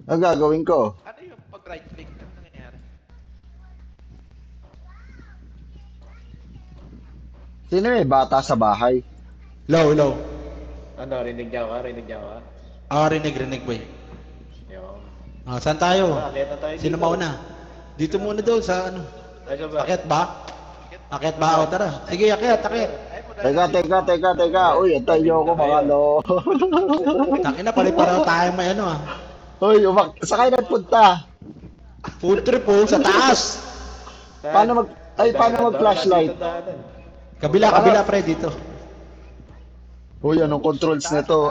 Ang gagawin ko? Ano yung pag right click? Ano nangyayari? Sino may bata sa bahay? Low, low. Ano, rinig niya ka? Rinig niya ka? Rinig boy. Yung... Saan tayo? Tara, akyat na tayo Sino dito. mauna? Dito muna daw sa ano. Ay, siya ba? Akyat ba? Akyat ba? O tara. Sige, akyat. Ay, muna Teka. Uy, antay niyo ako mga lo. Tangina, pare-pareho tayo may ano ah. Uy, sakay nagpunta. Food trip po, sa taas. Paano mag-flashlight? Kabila pre dito. Uy, anong controls nito?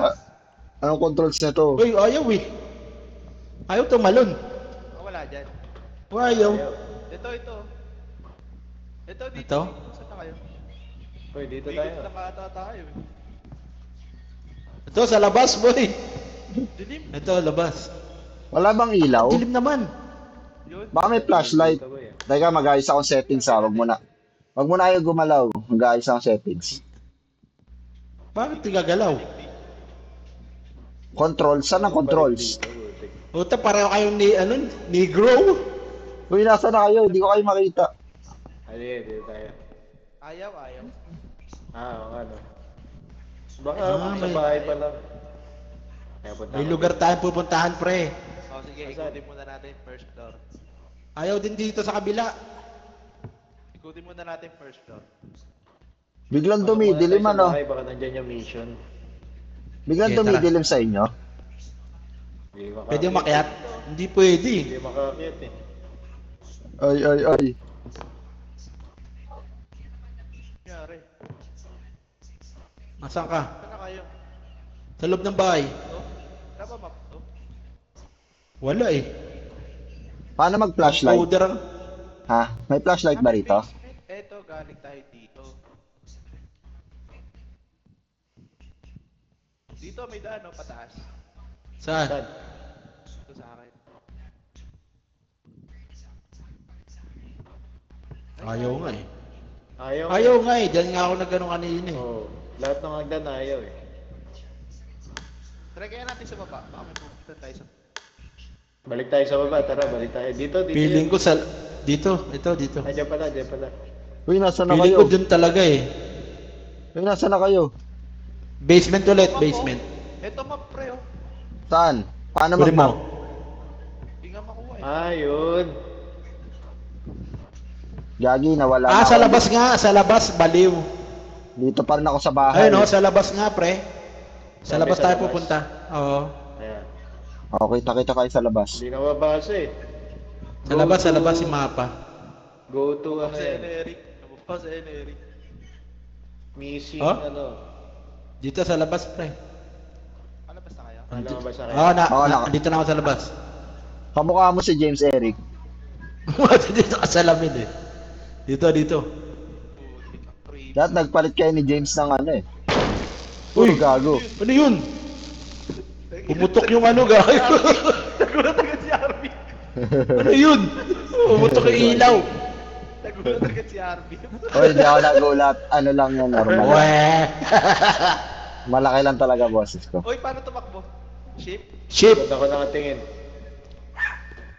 Anong controls nito? Uy, ayaw eh. Ayaw tumalon. Wala dyan. Ayaw. Ito. Ito, dito. Ito? Saan na kayo? Uy, dito Bigot tayo. lang ata tayo eh. Ito sa labas boy. Dilim. Ito labas. Wala bang ilaw? Dilim naman. Yun. Baka may flashlight. Dito, boy. Teka, mag-ayos akong settings ha. Wag mo na kayo gumalaw. Mag-ayos akong settings. Bakit di gagalaw? Controls. Saan ang controls? Dito, butik. Puta, pareho kayong negro. Uy, nasa na kayo? Hindi ko kayo makita. Halika, dito tayo. Ayaw. Oo, ano. Baka sa may- bahay pa lang. Kaya punta May ako lugar dito. tayong pupuntahan pre. O sige, Saan? ikutin muna natin first floor. Ayaw din dito sa kabila. Ikutin muna natin first floor. Biglang Baka dumidilim muna tayo sa ano? bahay, baka nandyan yung mission. Biglang Okay, tara. dumidilim sa inyo? Hindi makakit. Pwede makyat? Hindi pwede. Hindi makakit eh. Ay. Nangyari. Nasaan ka? Saan na kayo? Sa loob ng bahay. Ito? Wala ba map to? Wala eh. Paano mag-flashlight? Powder ang... Ha? May flashlight ba rito? Eto, galing tayo dito. Dito may daan, no? Pataas. Saan? Saan? Ito sa akin. Ayaw nga eh. Ayaw. Ayaw nga eh. Diyan nga ako nagano kanina eh. Oo. Lahat ng hagdan ayaw eh. Try kaya natin sa baba. Baka may pupunta tayo sa... Balik tayo sa baba, tara, balik tayo. Dito. Feeling ko sa... Dito. Ito, dito. Ay, dyan pala. Uy, nasa na Feeling kayo? ko dun talaga eh. Uy, nasa na kayo? Basement ulit, basement. Ito map, pre, oh. Saan? Paano Kunin mag-map? mo. Hindi nga makuha eh. Ayun. Gagi, nawala na Sa ako. labas nga. Sa labas, baliw. Dito pa rin ako sa bahay. Ayun sa labas nga pre. Sa Sabi labas sa tayo labas. pupunta. Oo. Ayan. Okay, kita kayo sa labas. Hindi na mabasa eh. Sa labas si mapa. Go to ano Sa yan. Eric. Nabupa sa Eric. Missing Huh? ano. Dito sa labas pre. Ano basta kayo? Ano mabasa kayo? Dito na ako sa labas. Kamukha mo si James Eric. Dito ka sa lamin eh. Dito. Putik ang creepy. Lahat nagpalit kayo ni James ng ano eh. Uy, Gago. ano yun? Pumutok yung ano gago. Nagulat agad si Arby. Ano yun? Pumutok yung ilaw. Nagulat agad si Arby. Uy, hindi ako nagulat. Ano lang yan, normal. Weh. Malaki lang talaga boses ko. Uy, paano tumakbo? Ship? Ship. Ba't ako nakatingin?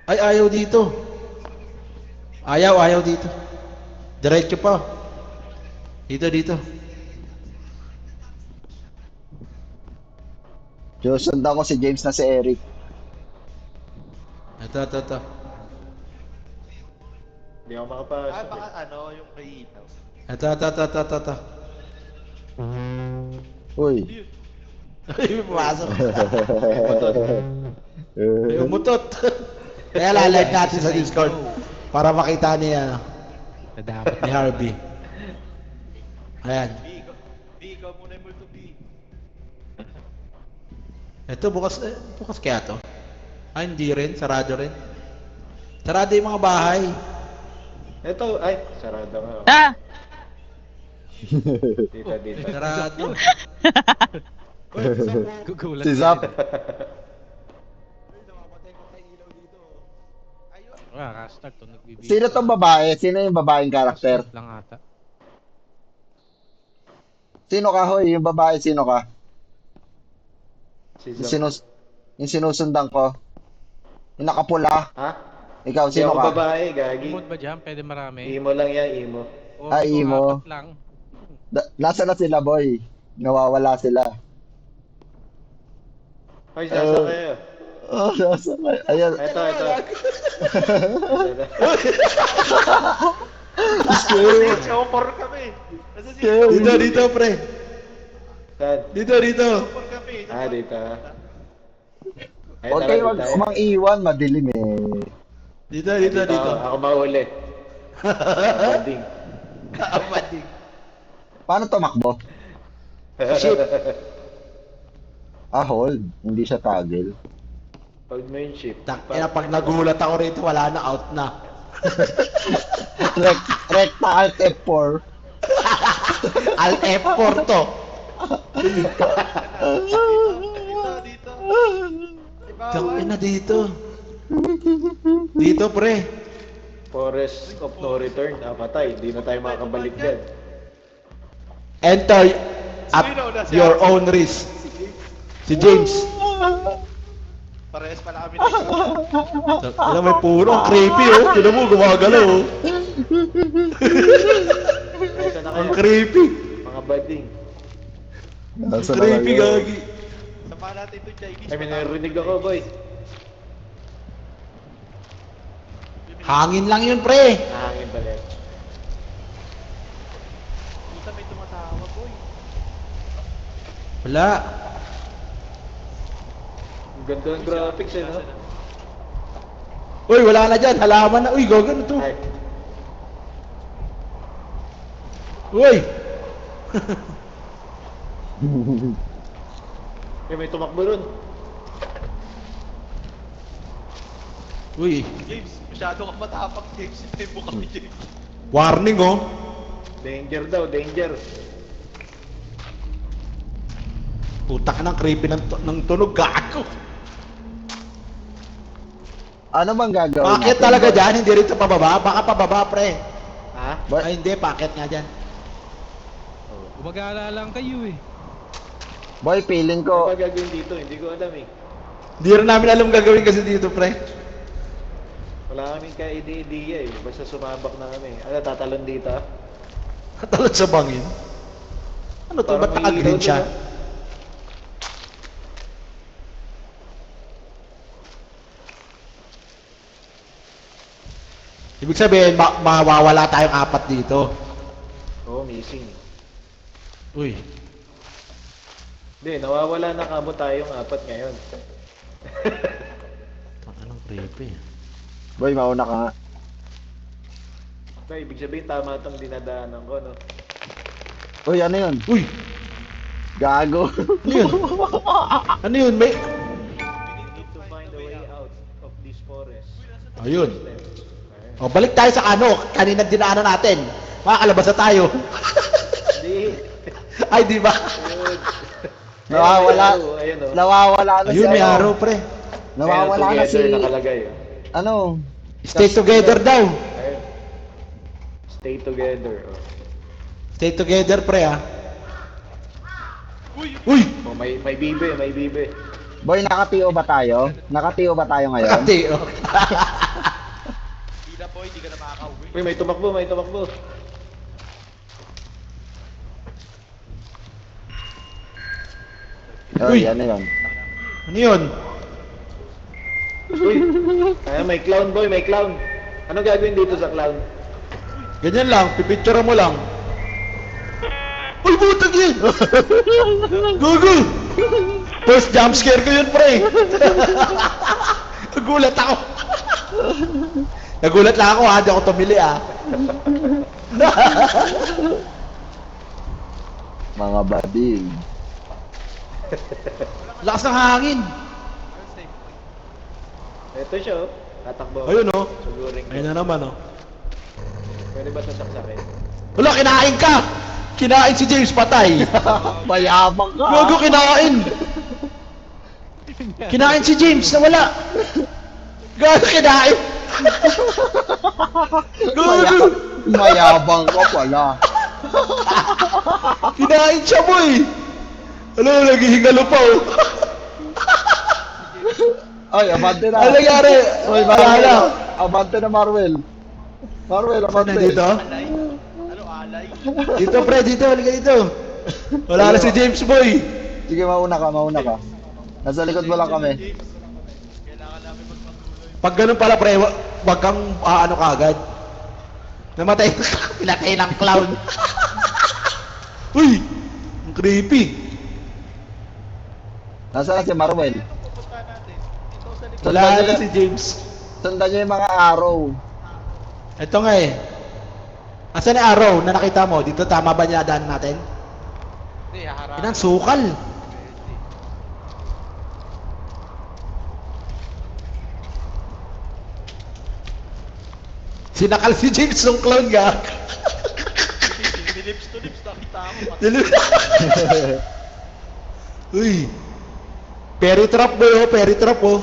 Ay, ayaw dito. Ayaw dito. Diretso pa. Dito. Susundan ko si James na si Eric. Ito. Hindi ako makapasok Ah, eh. baka ano, yung may ilaw. Ito. Uy. Ay, pumasok. Ay, umutot. Kaya lalive natin sa Discord para makita niya ni Harvey. Ayan. B, ikaw muna yung multo B. Ito, bukas kaya to? Hindi rin. Sarado rin. Sarado yung mga bahay. Ito, ay, sarado nga. Ah! Dito. Sarado. Gugulat. Si Zap. Uy, namamatay ko tayo ilaw dito. Ayun. Rastag to, nagbibigay. Sino tong babae? Sino yung babaeng karakter? Lang ata. Sino ka, hoy? Yung babae, sino ka? Si Yung, Zap. yung sinusundan ko. Yung nakapula. Ha? Ikaw, Hindi sino ako ka? babae, gagi. Imod ba dyan? Pwede marami. Imo lang yan, imo. O, Ah, ito, imo. apat lang. Nasa na sila, boy? Nawawala sila. Hoy, sasa kayo. Oh, nasa na? Ayan. Ito. Chopper kami. Nasa si Dito, pre. Saan? Dito. Chopper kami. Ah, dito. Ay, Huwag tara, kayo dito tayo. mang-iwan, madilim eh. Dito. Ako mahuli. Banding. Kapating. Paano tumakbo? Shit. Ah, hold. Hindi siya toggle. Pag main ship. Pag nagulat ako rito, wala na, out na. Recta Alt F4. Alt F4 to. Dito. Tangin na dito. Dito, pre. Forest of no return. Ah, patay. Di na tayo makakabalik dyan. Enter at your own risk. Si James. Parehas pala kami dito. Alam may puro, ang creepy oh. Tinan mo, gumagalaw oh. Ito na Ang kayo. creepy. Mga bading. Nasa na Creepy, kayo? gagi. Samahan natin itong Chinese. Ay, may narinig ako, boy. Hangin lang yun, pre. Nahangin pala. Puta, may tumatawag, boy. Wala. Ang ganda ng graphics eh, no? Uy, wala na dyan. Halaman na. Uy, gagano to. Ay, Uy. may tumakbo ron. Uy. James, masyado kang matapang, James. Hintayin mo kami, James. Warning oh. Danger daw, danger. Putak ng creepy ng tunog. Gago. Ano bang gagawin Paket natin, talaga boy? dyan. Hindi rito pababa. Baka pababa, pre. Ha? Boy, Ay, hindi. Paket nga dyan. Gumagala lang kayo eh. boy, feeling Ano ko, ba gagawin dito? Hindi ko alam eh. Hindi rin namin alam gagawin kasi dito, pre. Wala kaming ka-idea eh. Basta sumabak na kami. Ano, tatalon dito? Katalon sa bangin. Ano to? Ba't Parang may naka-green ilaw siya? dun, Ibig sabihin, mawawala tayong apat dito. Oo, missing. Uy. Hindi, nawawala na kamo tayong apat ngayon. Anong creepy. boy, mauna ka nga. Ba, ibig sabihin tama itong dinadaanan ko, no? Uy, ano yun? Uy! Gago. Ano yun? Ano yun? May... We need to find a way out of this forest. Ayun. Ayun. O, balik tayo sa ano. Kanina dinaanan natin. Makakalabas na tayo. Hindi. Ay, di ba? Ayun. Nawawala. Ayun, oh. Nawawala na Ayun, may ano. araw, pre. Nawawala Ayun, na together si, nakalagay, oh. ano, Stay together daw. Ayun. Stay together, oh. Stay together, pre, ah. Uy! Oh, may bibe, may bibe. boy, nakatiyo ba tayo? Nakatiyo ba tayo ngayon? Nakati, oh. Hindi na, boy. Hindi ka na makakauwi. Uy, may tumakbo, may tumakbo. Uy, Uy. ano yun? Ano yun? Uy, may clown, boy, may clown. Ano gagawin dito sa clown? Ganyan lang, pipicture mo lang. Uy, butag yun! Gugu! First jump scare ko yun, pre. Nagulat ako. Nagulat lang ako, ha? Di ako tumili, ah. Mga bading. Lakas ng hangin. Ito siya, oh. Tatakbo. Ayun, oh. Suguring. Ayun na naman, oh. Pwede ba sasaksakin? Wala, kinain ka! Kinain si James, patay. Mayabang ka. Gago, kinain. Kinain si James, nawala. Gago, kinain. Gago. Mayabang ka pala. Kinain siya, boy. Ano, naghihingalo pa, oh. Ay, abante na. Ano nangyari? Uy, Wala na. Abante na, Marvel. Marvel, Saan abante. na dito? Alay? Ano, alay? Dito, pre, dito. Halika dito. Wala na si James Boy. Sige, mauna ka, mauna ka. Nasa likod mo lang kami. James, kailangan namin magpatuloy. Pag ganun pala, pre, wag kang ano ka agad. Namatay. Pinatay ng clown. Uy! Ang creepy. Nasaan na si Marvel? Ano pupunta natin? Ito sa likod. Wala na si James. Sundan niyo yung mga arrow. Ito nga eh. Asan yung arrow na nakita mo? Dito tama ba niya daan natin? Hindi, haharap. Inang sukal. Sinakal si James ng clown ga. Lips to lips, nakita ako. Uy. Perry trap boy oh, Perry trap oh.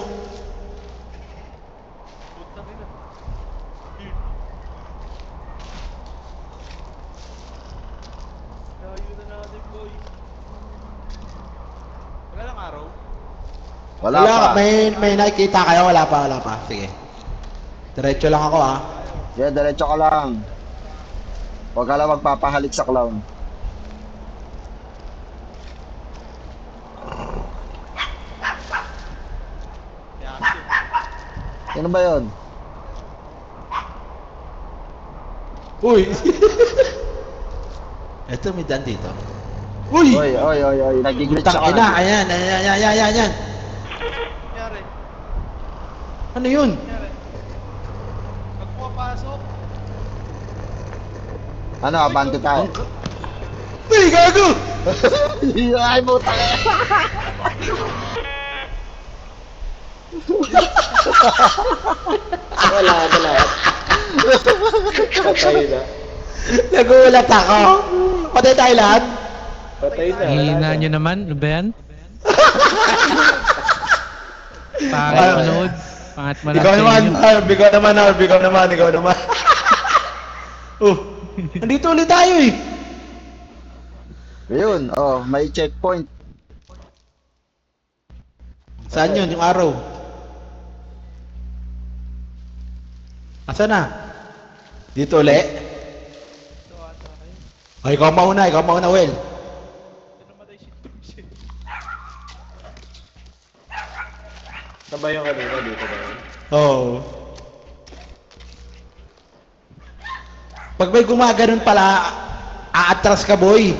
Putang ina. Layo na natin, boy. Wala lang araw. Wala pa. May nakikita kayo? Wala pa. Sige. Diretso lang ako ah. Yeah, diretso ka lang. Huwag ka lang magpapahalik sa clown. Sino ba yun? Uy. Eto may daan dito. Uy. Oy. Nag-glitch Tang ka. ina, ayan. Nangyari. Ano yun? Nangyari. Pag pumapasok, Ano, abante tayo. Uy, gago! Ay, putang ina. Wala na lahat. Patay na. Nagulat ako. Patay tayo lahat. Patay na. wala Hihina na. nyo naman, ano ba yan? Pangit Ay. manood. Pangit manood Ikaw sa naman, inyo. ikaw naman. Nandito ulit tayo eh. Yun, may checkpoint. Saan yun, yung araw? Asa na? Dito uli? O, ikaw mauna, Well. ito namatay si James. Saan ba yung kanina? Dito ba yun? Oo. Pag may gumaganon pala, aatras ka boy.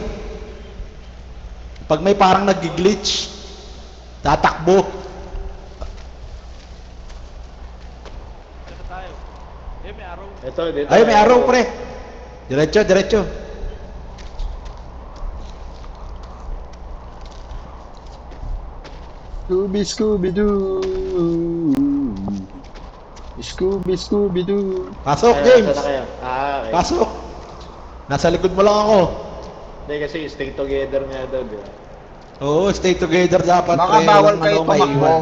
Pag may parang nag-glitch, tatakbo. Dito tayo. May araw. Ito, dito. Ay, may araw pre. Diretso. Scooby-Doo. Scooby-Doo. Pasok, Saan James. na kayo? Okay. Pasok. Nasa likod mo lang ako. Hindi kasi stay together nga daw, di ba? Oo, stay together dapat. Baka pre. bawal Walang kayo ano, maiwan. tumakbo.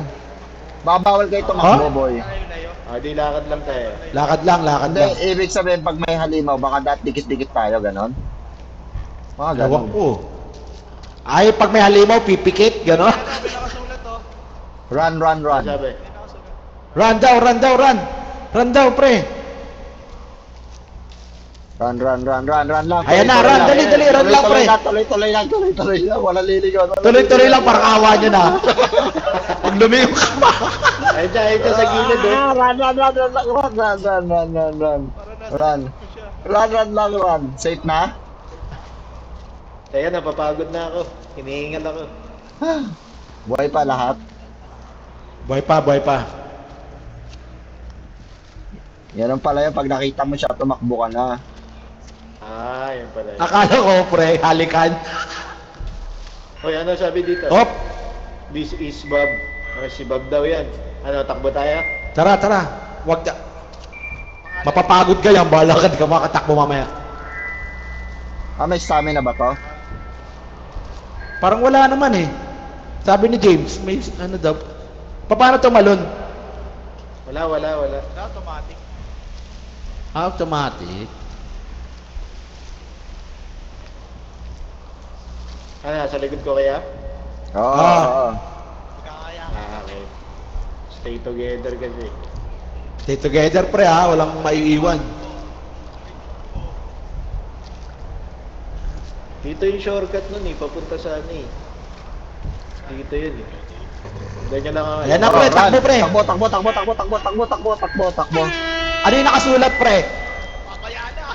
Baka bawal kayo tumakbo, boy. Layo. Di lakad lang tayo. Lakad lang. Hindi, ibig sabihin pag may halimaw, baka dikit-dikit tayo, ganon. Mga Ewan ganon. ko. Ay, pag may halimaw, pipikit, gano'n. May nakasulat to. Run. Ano sabi? May nakasulat. Run daw, pre. Run lang. Ayan na, run, dali, run lang, pre. Tuloy lang. Walang liligaw. Tuloy lang, parang awa nyo na. Pag lumiw ka. Ayun dyan sa gilid, oh. Run. Para nasa Run. Run. Safe na? Kaya napapagod na ako. Hinihingal ako. Buhay pa lahat. Boy pa. Yan ang pala yun, pag nakita mo siya, tumakbo ka na. Yun pala yun. Akala ko, pre, halikan. Hoy, ano sabi dito? Hop, This is Bob. Si Bob daw yan. Ano, takbo tayo? tara. Wag ka. Mapapagod ka yan, bahala ka, di ka makatakbo mamaya. May stamina ba to? Parang wala naman eh. Sabi ni James, may ano daw. Paano tumalon? Wala. automatic. Automatic. Ano, sa likod ko kaya? Oo. Ah. Magkakaya. Okay. Stay together kasi. Stay together pre ha, walang maiiwan. Dito yung shortcut nun eh, papunta sa ano eh. Dito yun eh. Ganyan lang ang... Ayan na pre, takbo pre. Takbo, takbo, takbo, takbo, takbo, takbo, takbo, takbo, takbo. Ano yung nakasulat pre? Mamaya na!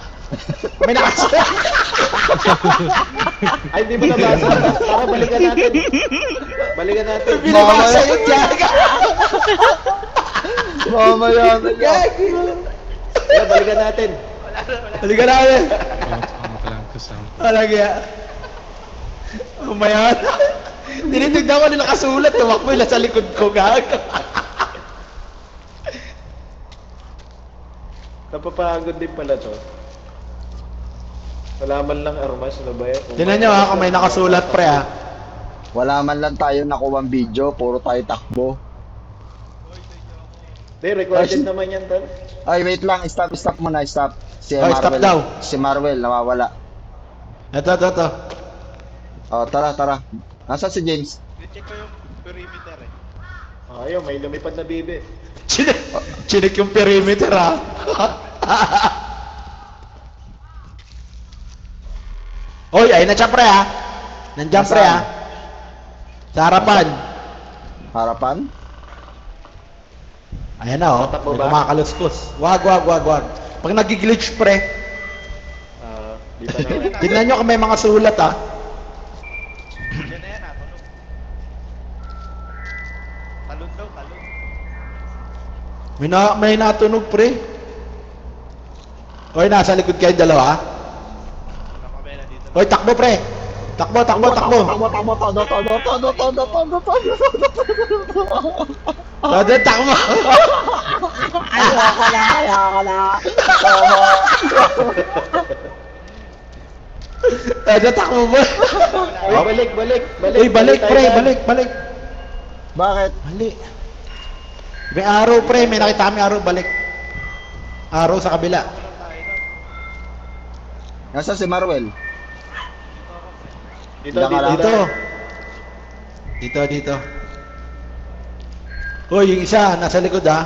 May nakasulat. Ay, hindi mo nabasa. Tara, balikan natin. Balikan natin. Binabasa yun, Jaga. Mamaya na yan. Tara, balikan natin. Halika na natin. Ang lang ko sa... Alagya. Umaya na. Tinitignan ko nila nakasulat. Tumakbo nila sa likod ko, gaga. Napapagod din pala to. Wala man lang armas na ba yan? Tingnan nyo ha, kung may nakasulat pre ha. Wala man lang tayo nakuwang video, puro tayo takbo. Hindi, recorded naman yan, tol. Ay, wait lang, stop muna, stop. Si Ay, stop daw. Si Marwell, nawawala. Ito. Oh, tara. Nasaan si James? Check ko yung perimeter eh. Ayaw, may lumipad na bibi. Chinik yung perimeter ha. Oy, ayun na siya pre ha. Nandiyan pre ha. Sa harapan. Harapan? Ayan na oh. Tatakbo May ba? kumakaluskos. Wag. Pag nag-glitch pre, Di pa na. tingnan nyo kung may mga sulat ha. Yan na yan ah, tulog. Talon daw, talon. May natunog pre. Oy, nasa likod kayo dalawa. Nakabela dito. Oy, takbo pre. Takbo. Takbo. Todo takbo. Ayoko na. Todo takbo mo. Ay, balik. Oy, balik pre, balik. Bakit? Mali. May araw pre, may nakita kami araw, balik. Araw sa kabila. Nasaan si Marwell? Dito. Dito. Uy, yung isa, nasa likod ha.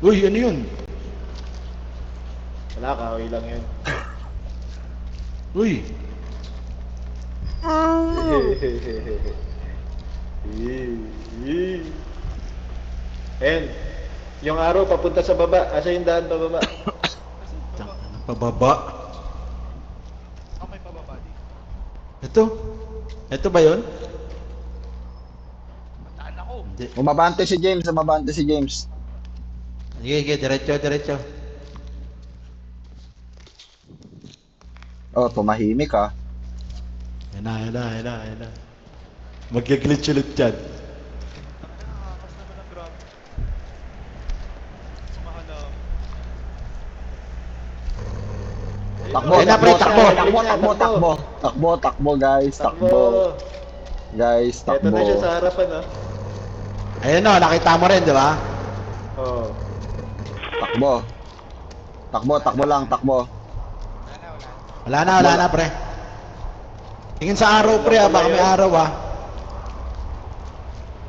Uy, ano yun? Wala, kahoy lang yun. Uy, Ayan. Yung araw papunta sa baba. Asa yung daan pababa? pababa. Ako may pababa dito. Ito. Ito ba yun? Bataan ako. Hindi. Umabante si James. Sige, diretso. Oh, tumahimik ah. Yan na. Mag-glitch ulit dyan. Nakakakas naman ang grab. Sumahanap. Takbo, Ayun na, pre, takbo. Takbo, guys. Takbo. Guys, Ito na siya takbo. sa harapan, ah. Ayun o, nakita mo rin, di ba? Oh. Takbo lang. Wala na. Wala na, pre. Tingin sa araw, pre, baka may araw, ah.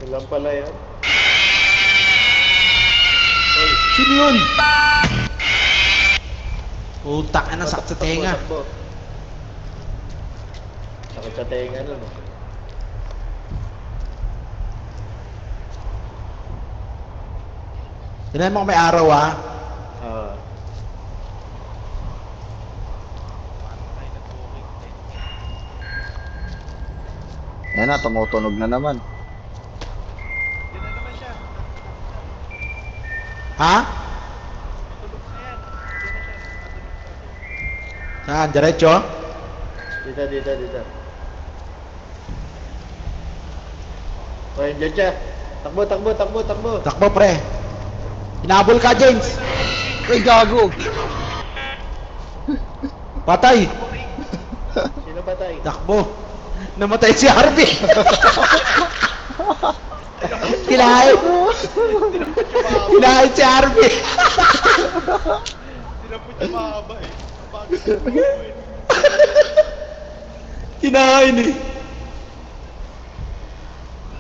Yun lang pala yan. Sino yun? Utak na, sakit sa tenga. Takbo. Sakit sa tenga nun, oh. Tingnan mo kung may araw, ah. Ah. Paano tayo nag-booking? Yan na, tumutunog na naman. Yan na naman siya. Ha? Tulog na yan. Yan na siya. Natulog. Saan? Diretso? Dito. Oh, dyan siya. Takbo. Takbo, pre. Hinabol ka, James. Ay, gago! Patay. Sino patay? Takbo. Namatay si Harvey. Kinain si Harvey. Hindi na po siya mahaba eh. Napagod na po eh. Kinain eh.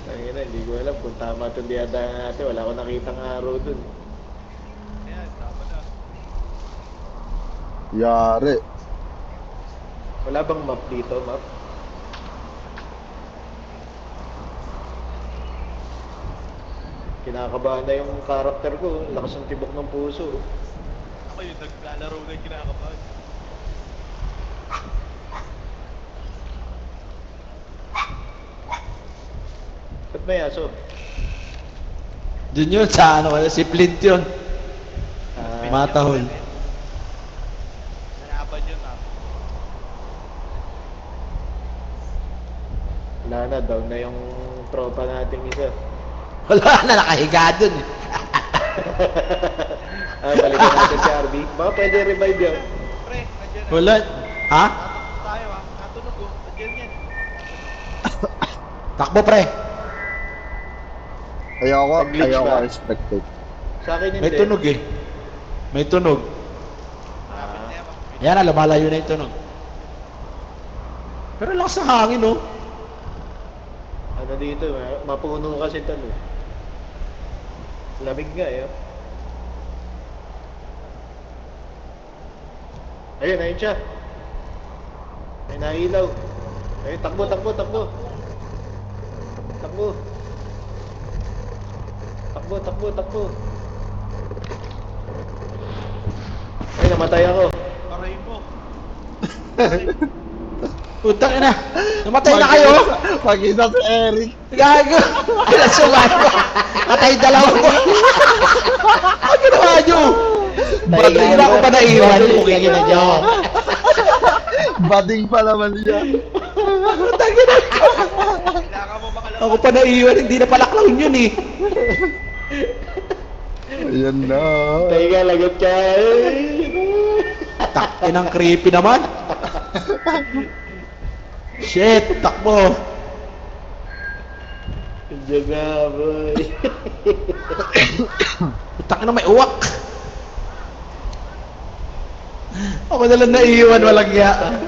Tangina Tangina, hindi ko alam kung tama itong dinadaan natin. Wala akong nakitang araw dun. Ayan, tama na. Yari. Wala bang map dito, map? Kinakabahan na yung karakter ko. Lakas ng tibok ng puso. Ako yung naglalaro na yung kinakabahan. Ba't may aso? Dun yun, sa ano, si Flint yun. Ah, Matahol. Nalaban yun ah. wala na, down na yung tropa nating isa. Wala na, nakahiga dun eh. Balikan natin si RB. Baka pwede revive yan. Pre, nandiyan na. Wala. Ha? Tatakbo tayo ah. Natunog oh. Nandiyan yan. Takbo, pre. Ayoko ba? respected. Sa akin hindi. May tunog eh. May tunog. Malapit na yan. Yan na, lumalayo na yung tunog. Pero lakas ng hangin, oh. Ano dito, mapuno kasi ito. Lamig nga eh. Oh. Ayun, ayun siya. May nailaw. Ayun, takbo, takbo, takbo. Takbo. Takbo, takbo, takbo. Ay, namatay ako. Aray mo. Putang ina. Namatay na kayo. Pag-isa si Eric. Gago. Alas sumayo. Atay dalawa ko. Ano ginawa nyo? Bading na ako pa naiwan. Pukingin na dyan. Bading pa naman siya. Putang ina. Kailangan mo makalabas. Ako pa naiwan. Hindi na pala clown yun eh. Ayan na. Tayo nga, lagot ka. Takin ang creepy naman. Shit, takbo. Diyan na, boy. Putang ina, may uwak. Ako na lang naiiwan, walang ya.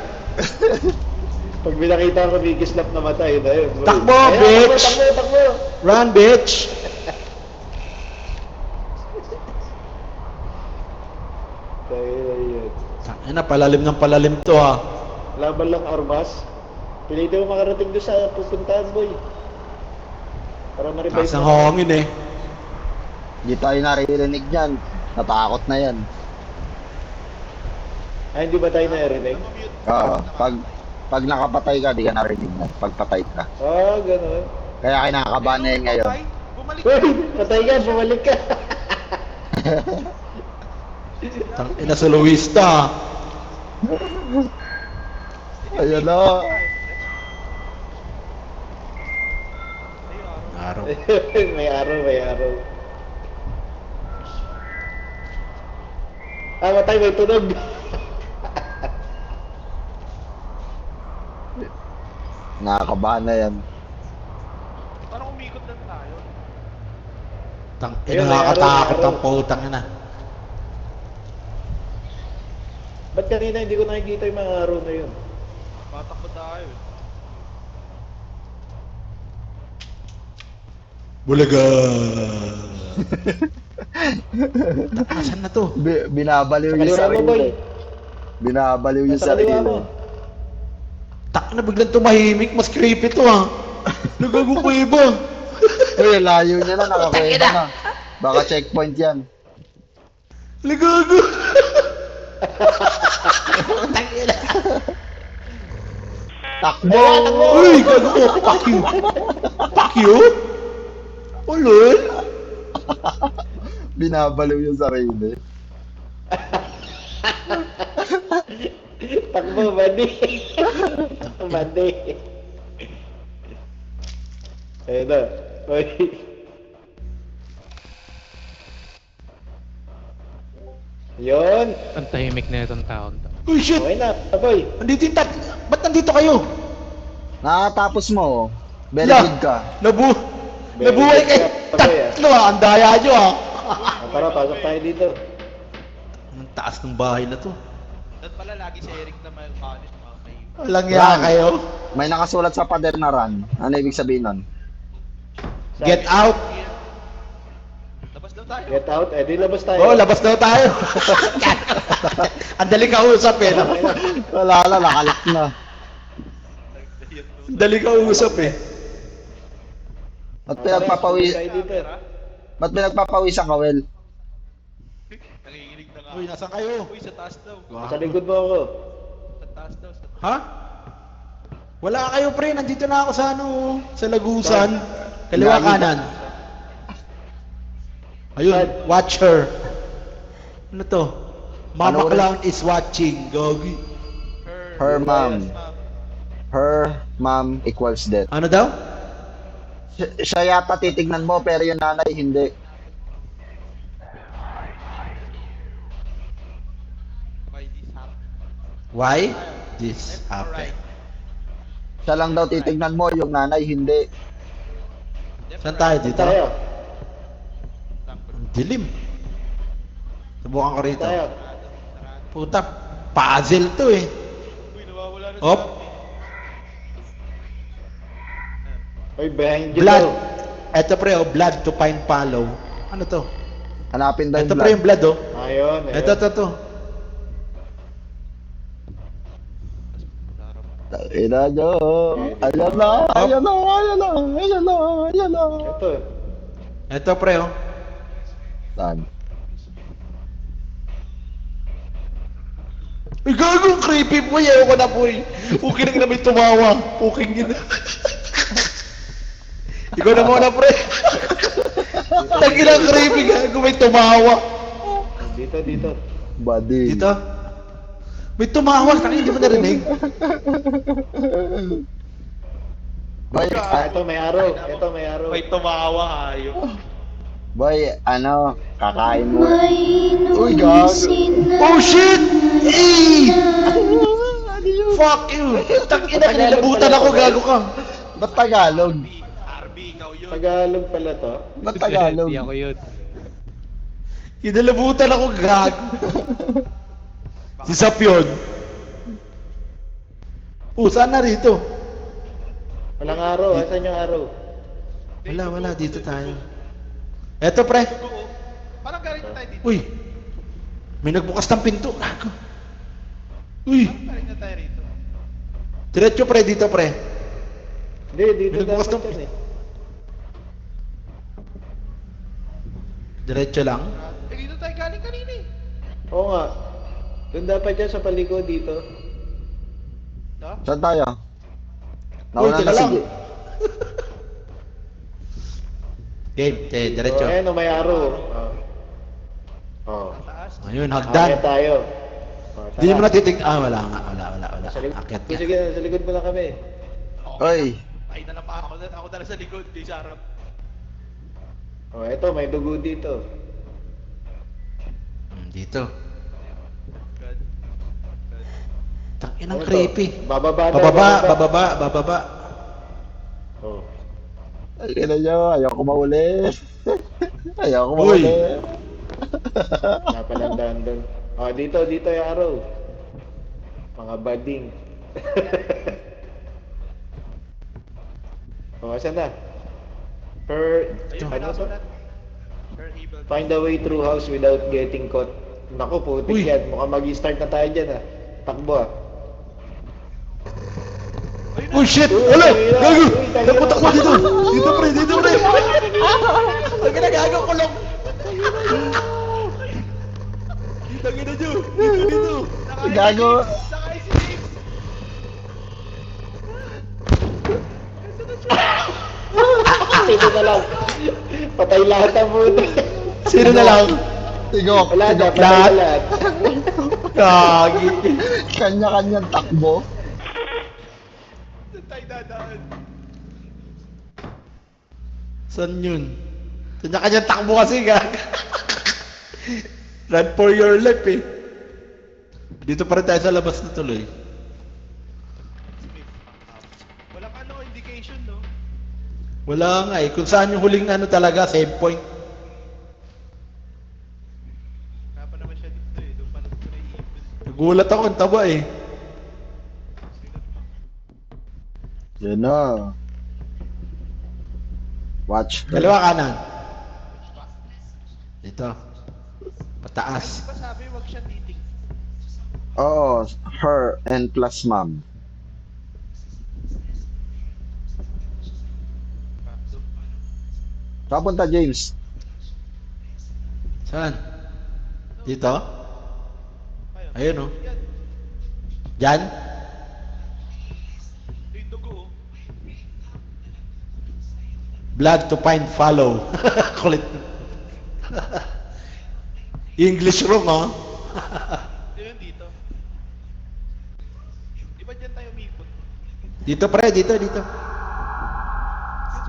Pag binakita ko ni Kislap na matay na yun. boy. Takbo, Ayan, bitch! Takbo, takbo, takbo. Run, bitch. Tayo na yun. Tangina, palalim ng palalim to ha. Laban lang armas. Pilitin mo makarating doon sa pupuntahan, boy. Para ma-revive Taas ng hangin eh. Hindi tayo naririnig yan. Natakot na yan. Ay, hindi ba tayo narinig? Oo. Pag nakapatay ka, di ka narinig na. Pag patay ka. Ah, gano'n. Kaya kinakabahan na yan ngayon. Ay, bumalik Uy, ka. patay ka, bumalik ka. Tangina sa Luista ha. Ayan na. Araw. may araw, may araw. Ah, matay, may tunog. Nakakabahan na yan. Parang umikot lang tayo. Tangina, Ayun, may nakakatakot araw, ang putang ina. Ba't kanina hindi ko nakikita yung mga araw na yun? Patakbo tayo. Bulaga. Asan na to? Binabaliw Sa yung kaliwa mo, boy. sarili. Binabaliw yung Sa kaliwa mo. sarili. Tangina, biglang tumahimik. Mas creepy to ha. Nagagukuiba. Uy, layo niya na. Nakakuha na. Baka checkpoint yan. Ligago. Tangina. Takbo! Uy, gago ko. Fuck you. Fuck you. Ulol. Binabaliw yung sarili. Takbo, bandi. Bandi. Ayun na. Boy. Yun. Ang tahimik na itong taon to. Uy, shit. Okay na, boy. Nandito yung Ba't nandito kayo? Nakatapos mo. Very Yeah. good ka. Nabuhay kayo. Tatlo ha. Ang daya nyo ha. Tara, pasok tayo dito. Ang taas ng bahay na to. Doon pala lagi si Eric na may kanis mga may... Walang ya kayo. May nakasulat sa pader na run. Ano ibig sabihin nun? Saan? Get out! Labas daw tayo. Get out? Eh, di labas tayo. Oo, labas daw tayo. Ang dali kausap eh. No? Wala na, nakalak na. Ang dali kausap eh. Ba't Tara, pinagpapawis... tayo dito. Ba't pinagpapawisan ka, Wel? Nanginginig na nga. Uy, nasaan kayo? Uy, sa taas daw. Sa likod mo ako. Sa taas daw. Sa taas. Ha? Wala kayo pre, nandito na ako sa ano, sa Lagusan. Kaliwa Lagi. kanan. Ayun, Saan? watcher. Ano to? Mama Ano Clown is watching. Gogi. Her mom. Her mom equals death. Ano daw? Siya yata titignan mo, pero yung nanay hindi. Why this happened? Why this happened? Siya lang daw titignan mo, yung nanay hindi. Saan tayo Dito dito? tayo. Ang dilim. Subukan ko rito. Tayo. Puta, puzzle to eh. Uy, nawawala na Op. Uy, behind you Blood. daw. Eto pre, oh, blood to find follow. Ano to? Hanapin daw Eto yung pre yung blood. blood oh. Ayun, ayun. Ito. Ina nyo. Ayan na, ayan na, ayan na, ayan na, ayan na. Ito. Ito pre oh. Saan? Ay, gago, creepy po. Ayaw ko na po eh. Puking na may tumawa. Puking yun. Ikaw na muna, pre. Tangina creepy, gago, may tumawa. Dito. Buddy. Dito? May tumawa, tangina, hindi mo narinig. Boy, Ito may araw. Ito may araw. May tumawa kayo. boy, ano, kakain mo. Uy, gago. Oh shit! Eh! Fuck you! Tangina, kinilabutan ako, gago ka. Ba't Tagalog? RB, ikaw yun. Tagalog pala to. Ba't Tagalog? Hindi ako yun. Kinilabutan ako, gago. Si Sap yun. Saan na rito? Walang araw. Asan yung araw? Wala, dito tayo. Eto, pre. Oo. Parang galing na tayo dito. Uy! May nagbukas ng pinto. Gago. Uy! Parang galing na tayo rito. Diretso, pre, dito, pre. Hindi, dito May nagbukas dapat ng- yan eh. Diretso lang. Eh, dito tayo galing kanina eh. Oo nga. Doon dapat yan sa palikod dito. No? Saan tayo? Uy, Nauna teka na lang. sige. Game, diretso. Ayun, may araw. Oh. Taas. Ayun, Akyat hagdan. tayo. Oh, Hindi mo tara. natitig... wala nga. Wala. Sa likod. Akyat Sige, nga. sa likod mo lang kami. Oy, Ay, na lang pa ako. Ako na lang sa likod. Di sa harap. Oh, eto, may dugo dito. Dito. God. Tangin ang Ano to? creepy. Bababa na. Bababa. Oh. ay, ina nyo, ayaw ko mauli. Ayaw ko Uy. mauli. Napalandaan doon. Oh, dito yung araw. Mga bading. Oh, asan na? Ayun, Ano to? pinasulat. Her evil. Find a way through house without getting caught. Naku, putik Uy. yan. Mukhang mag-start na tayo dyan ah. Takbo ah. Ayun na. Oh shit! Uy, Wala! tangina. Gago! Uy, tangina. Naputak mo dito! Dito pre! Ang ginagago ko lang! Tangina nyo! Dito! Gago. Sakay si James. Sino na lang? Patay lahat ang mundo. Sino na lang? Tigok, Wala na, tigok. patay lahat. Gagi! Kanya-kanyang takbo. Saan tayo dadaan? Saan yun? Kanya-kanyang takbo kasi gaga. Run for your life eh. Dito pa rin tayo sa labas na tuloy. Walang indication, no? Wala nga eh. Kung saan yung huling ano talaga, save point. Kaya pa naman siya dito eh. Doon pa naman siya naiipin. Nagulat ako, ang taba eh. Yan na. Watch. Kaliwa kanan. Dito. Pataas. Di ba sabi wag siya titig? Oo, her and plus ma'am. Saan punta, James? Saan? Dito? Ayun oh. Yan. Diyan? Yung dugo. Blood to find follow. Kulit. English wrong oh. Yun dito. Di ba dyan tayo umikot? Dito pre, dito.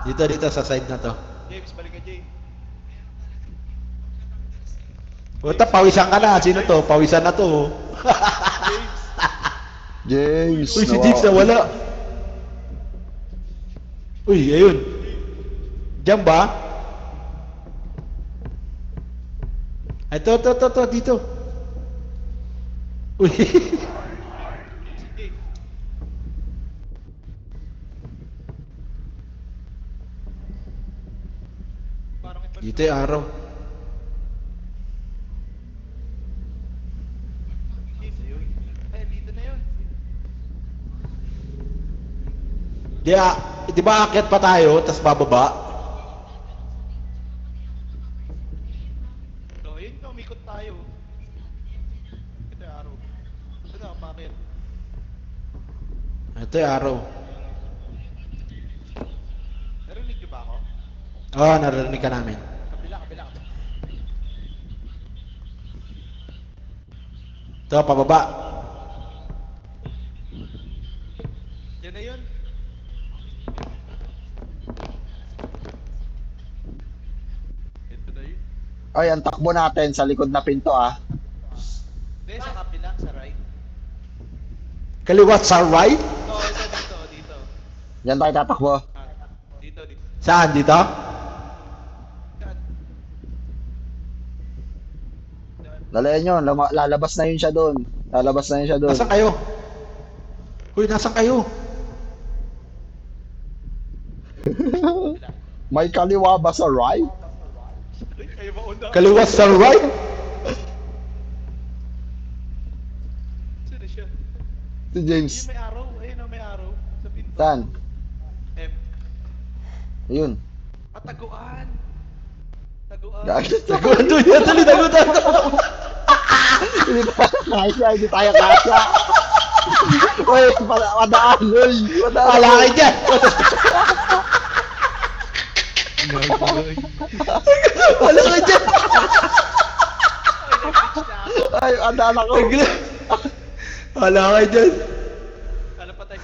Dito sa side na to. James, balik ka James. Puta, pawisan ka na. Sino to? Pawisan na to. James. Uy, si James nawala. Uy, ayun. Diyan ba? Ay, to, dito. Uy. Sige. Parang iba. Dito yung araw. James, yun. Ay, dito na yun. Di ba aakyat pa tayo, tas bababa? So, yun na, umikot tayo. Ito yung araw. Ito na, bakit? Ito yung araw. Narinig niyo ba ako? Oo, narinig ka namin. Kabila. Ito, pababa. Yan na yun. Ito na yun. Ay, ang takbo natin sa likod na pinto ah. Hindi, sa kabila, sa right. Kaliwat sa right? No, ito dito. Yan tayo tatakbo. Ah, dito. Saan? Dito? Saan? Dalayan nyo, lalabas na yun siya doon. Lalabas na yun siya doon. Nasaan kayo? Uy, nasaan kayo? May kaliwa ba sa right? Ay, kayo mauna. Kaliwat sa right? Saan na siya? Si James. Yung may araw. Ayun na, may araw. Sa pinto. Saan? M. Ayun. Taguan. Taguan. Gagit. Taguan doon yan, dali, taguan. Hindi tayo kaya, hindi tayo kaya. Uy, padaan, uy. Padaan. Wala kayo dyan. Nagawin. Wala kayo dyan. Ay, padaan ako. Wala kayo dyan. Ano pa tayo?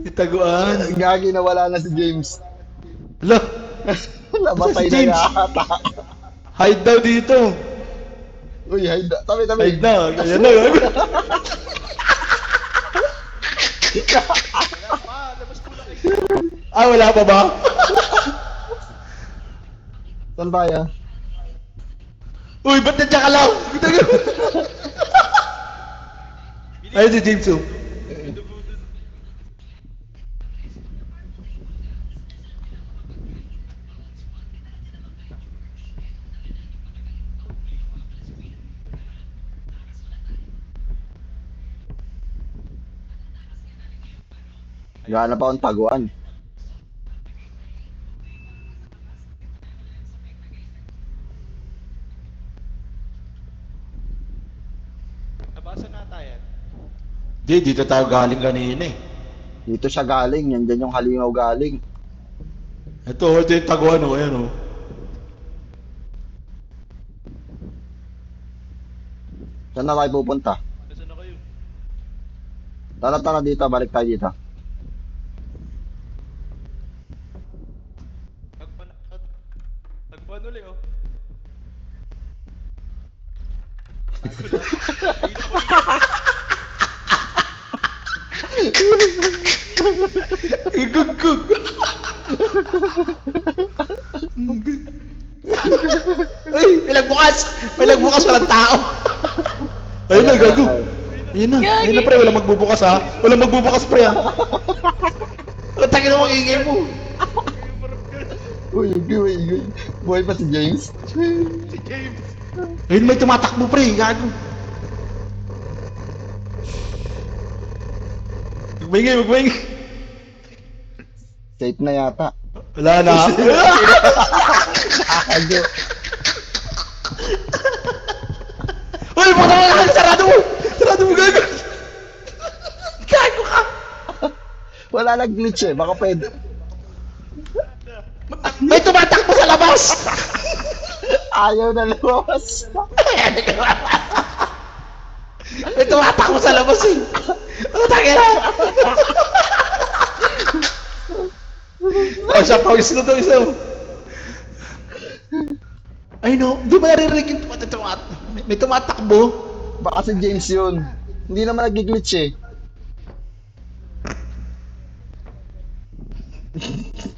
Itaguan. Gagi na wala na si James. Hala, Namatay Si James. na yata. hide daw dito. Uy, hide. Tabi. Hide na, ganyan na. Labas ko lang kayo. Ah, wala pa ba? Saan tayo? Uy, ba't nandiyan ka lang? Ayun si James oh. May dugo dun. Gana pa akong taguan. Nabasa na tayo. Di, dito tayo galing kanina eh. Dito siya galing. Yan dyan yung halimaw galing. Ito yung taguan oh, ayan oh. Saan na tayo pupunta? Nasaan na kayo? Tara dito. Balik tayo dito. Tagpan ulit oh. Igugug. Ay, may nagbukas walang tao. Ayun na, gago. Ayun na pre, walang magbubukas ha. Walang magbubukas pre ha. Tangin na mong ingay mo. Kayo parang Uy, uy. Buhay pa si James. Si James. Ayun, may tumatakbo pre, gago. Magbaingay. Safe na yata. Wala na. Ago. Uy, baka naman, sarado mo! Sarado mo, gago! Gago ka! Wala lang glitch eh. Baka pwede. May tumatakbo sa labas! Ayaw na lumabas. May tumatakbo sa labas eh! Ano tayo na? Oh, siya pawis na to isa. Ay no, di ba naririnig yung may tumatakbo? Baka si James yun. Hindi naman nag-glitch eh.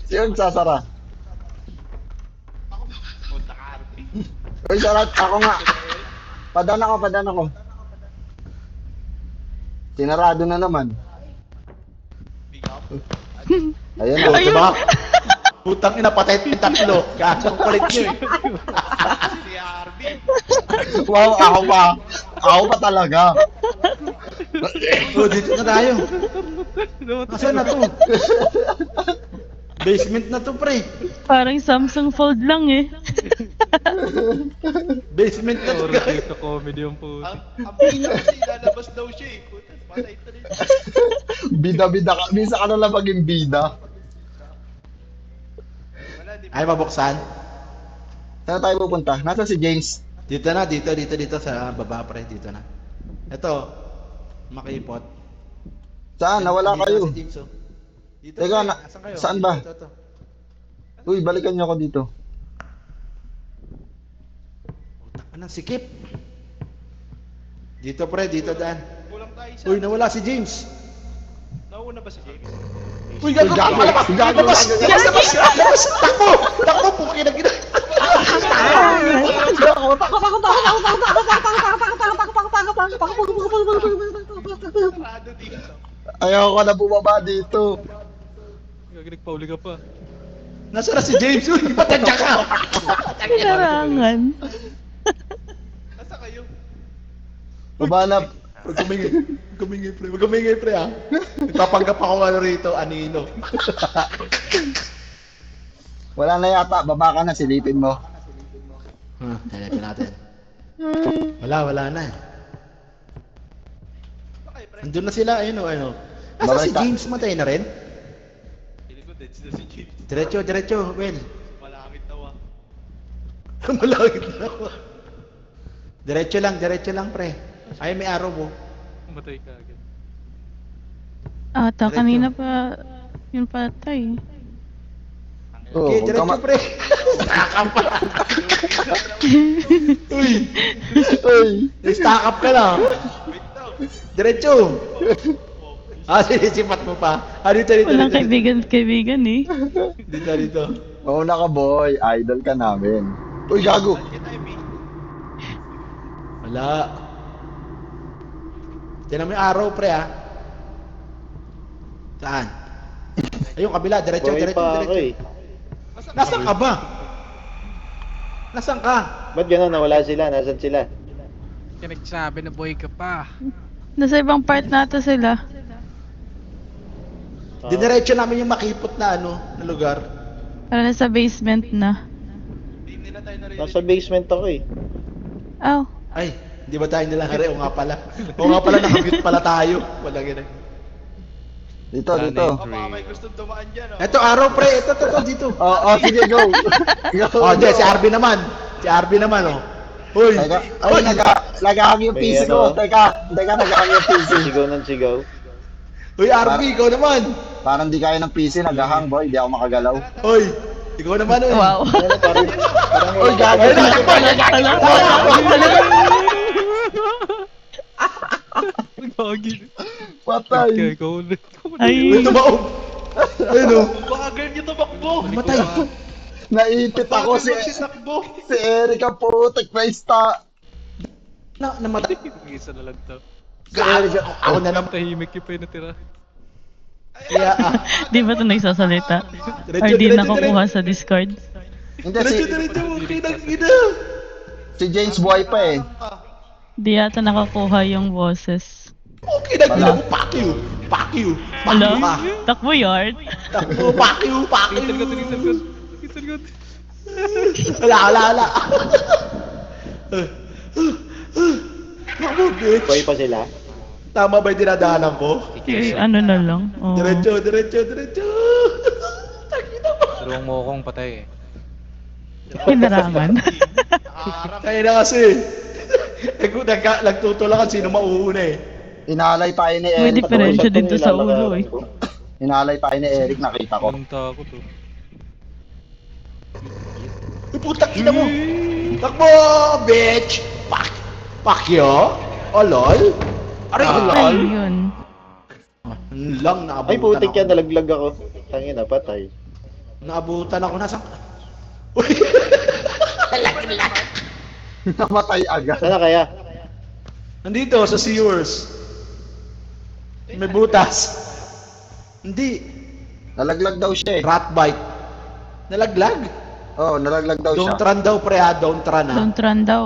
Sino nagsasara? Punta ka, Arby. Uy, sarat. Ako nga. Padan ako. Sinarado na naman. Big up. Ayun Oh, o. diba? Putang ina, patay yung tatlo. Gago kulit nyo eh. Si Arby. Wow, ako pa talaga. Oh, dito na tayo. Nasaan na to? Basement na to, pre. Parang Samsung Fold lang eh. Basement na to, guys. Ito comedy yung puto. Ang pina kasi lalabas daw siya eh. Puta, patay ito rin. Bida ka. Bisa ka na lang maging bida. Wala, di ba? Ay, mabuksan. Saan tayo pupunta? Nasaan si James? Dito na, dito sa baba, pre. Dito na. Ito, makipot. Saan? Nawala Dito kayo. na si James, oh. Dito, Teka, pre. na- Nasaan kayo? saan ba? Ito. Uy, balikan niyo ako dito. Utak ka ng sikip. Dito, pre. Dito, daan. Kulang tayo isa. Uy, nawala si James. Nauna ba si James? Uy, gago! gago, Labas! gago, Labas! gago, Labas! Labas! Takbo! Takbo! Pukin na gina! Sarado dito. Ayaw ko na bumaba dito. Nagpauli ka pa. Nasaan na si James? Uy, patadya ka! Kinarangan. Nasa kayo? Baba na. Huwag kumingay, pre. Huwag kumingay, pre, ha? Ipapanggap ako ano rito, anino. Wala na yata. Baba ka na. Silipin mo. Hanapin natin. Wala na. Bakay, pre. Andun na sila, ayun o, ayun o. Asa Babalik si ka. James, matay na rin? Pili ko dead na si James. Diretso, well. Malangit daw ah. Malangit na ako. Diretso lang, pre. Ay, may araw mo. Matay ka agad. Ata, Diretso. kanina pa yung patay. Oh, Okay, huwag ka diretso, ma- pre. Stack up pa. Uy, Uy. stack up ka lang. Wait daw. Diretso. Sinisipat mo pa. Dito. Walang kaibigan eh. Dito. Mauna ka, boy. Idol ka namin. Uy, gago. Balik tayo, B. Wala. Tinan mo yung araw, pre, ha? Saan? Ayun, kabila. Diretso. Buhay pa ako eh. Nasaan ka ba? Nasaan ka? Ba't gano'n? Nawala sila? Nasaan sila? Kaya nagsabi na buhay ka pa. Nasa ibang part nata sila. Diniretso namin yung makipot na na lugar. Para nasa basement na. Hindi nila tayo narinig. Nasa basement ako eh. Oh, Ay, di ba tayo nilangari? O nga pala. Nakamute pala tayo. Walang gina. Dito. Baka may gusto dumaan dyan oh. Ito, araw, pre. Ito, dito. Sige, go. Go. Oh, di, si RB naman. Oh. Uy. Teka, ay, nagahang yung May PC ko. ano? Teka, nagahang yung PC. Sigaw ng sigaw. Uy, RB, ikaw naman. Parang di kaya ng PC, nagahang, boy. Di ako makagalaw. Uy, ikaw naman, uy. wow. Ano, parang Uy, gago. Gagi. Patay. Kaya ikaw ulit. Ay, Uy, tumaob. Ayun, oh. Baka girl niyo tumakbo. Matay. Naipit ako si Takbo. Erika putik na ista. Namatay. Isa na lang to. Gago. Ako na lang. Tahimik yung pa yung natira. Kaya, di ba ito nagsasalita? Or di Diretso. nakukuha sa Discord? Hindi, si, Diretso, kinag-ina. si James buhay pa eh. Di yata nakakuha yung boses. Okay, nag-ina Wala. mo, fuck you. Fuck you. Fuck Hello? you ka. Takbo yard. Takbo, fuck you, fuck Tingin sa likod, tingin sa you. likod. Tingin sa likod. Wala. Takbo, bitch. Buhay pa sila. Tama ba yung dinadaanan ko? Eh, ano na lang. Oh. Diretso. Turuang mo akong patay eh. Kinarangan. Kaya na kasi. Kung nagtutulakan, sino mauuna eh. Inalay tayo ni May Eric. diferensya dito sa ulo eh. Inalay tayo ni Eric, nakita ko. Ang takot oh. Uy, putang ina mo! Takbo, bitch! Fuck you! Oh, lol! Aray, Ay, lol! yun. Lang, naabutan Ay, putik ako. yan, nalaglag ako. Tangina, patay. Naabutan ako, nasa... Uy! Namatay agad. Sana kaya? Nandito, sa sewers. May butas. Hindi. Nalaglag daw siya eh. Rat bite. Nalaglag? Oo, nalaglag daw siya. Don't run daw, pre, ha? Don't run, ha? Don't run daw.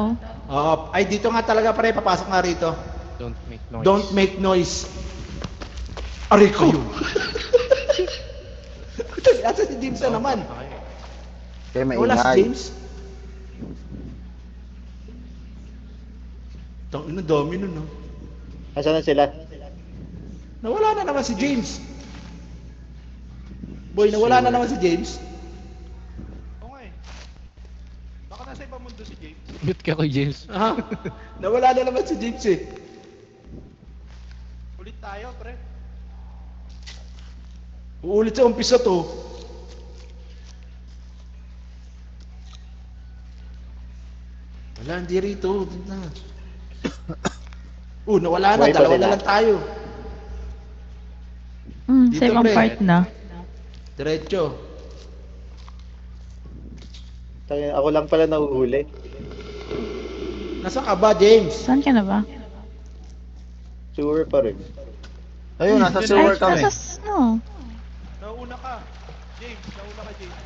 Ay, dito nga talaga, pre. Papasok nga rito. Don't make noise. Don't make noise. Aray ko! Asa si James na naman? Kaya Wala si maingay. James? Tangina, dami nun, no? Asan na sila? Nawala na naman si James. Boy, nawala na naman si James. Oo nga eh. Baka nasa ibang mundo si James. Mute ka kay James. Aha. Nawala na naman si James, eh. Ulit tayo, pre. Uulit sa umpisa to. Wala, hindi rito. Dito na. Nawala na. Buhay pa Dalawa sila. na lang tayo. Sa Dito, ibang pre. part na. Diretso. Tangina, ako lang pala nahuhuli. Nasaan ka ba, James? Saan ka na ba? Sewer pa rin. Ayun, nasa sewer kami. No. Nauna ka. James, nauna ka, James.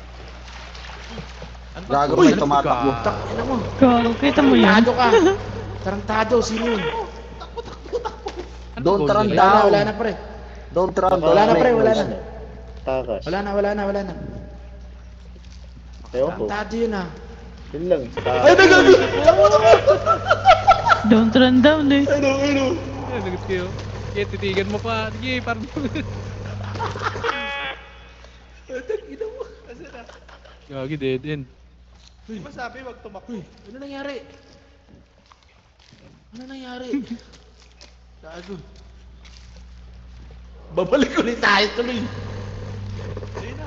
Gago, Uy, may tumatakbo. Ina mo. Gago, kita mo yun. Tarantado ka. Tarantado, sino yun? Don't run Wala na, down. wala na, pre. Don't run. Wala na, don't pre, make wala noise. na. Takas. Wala na. Ewan ko. Tarantado yun, ah. Yun lang. Ay, Takas. nagabi! Don't run down eh. Ano? Ay, nagot kayo. Sige, titigan mo pa. Sige, parang... Ina mo. Kasi na. Gagi, dead end. Di ba sabi wag tumakbo? Ano nangyari? Gago. Babalik ulit tayo tuloy. Hindi na.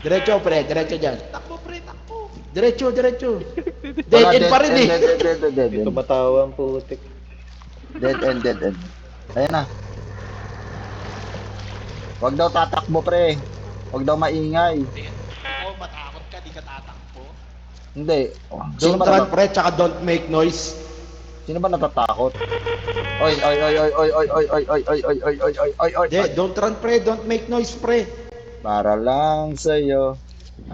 Diretso, pre. Diretso dyan. Takbo, pre, takbo. Diretso. Wala, Dead end pa rin, eh. Dead end. Tumatawa ang putik. Dead end. Ayan na. Wag daw tatakbo, pre. Wag daw maingay. Oo, matakot ka, di ka tatakbo. Hindi. Sino Don't ba, run, pre, tsaka don't make noise. sino ba natatakot? Oy. Don't run, pre. Don't make noise, pre. Para lang sa'yo.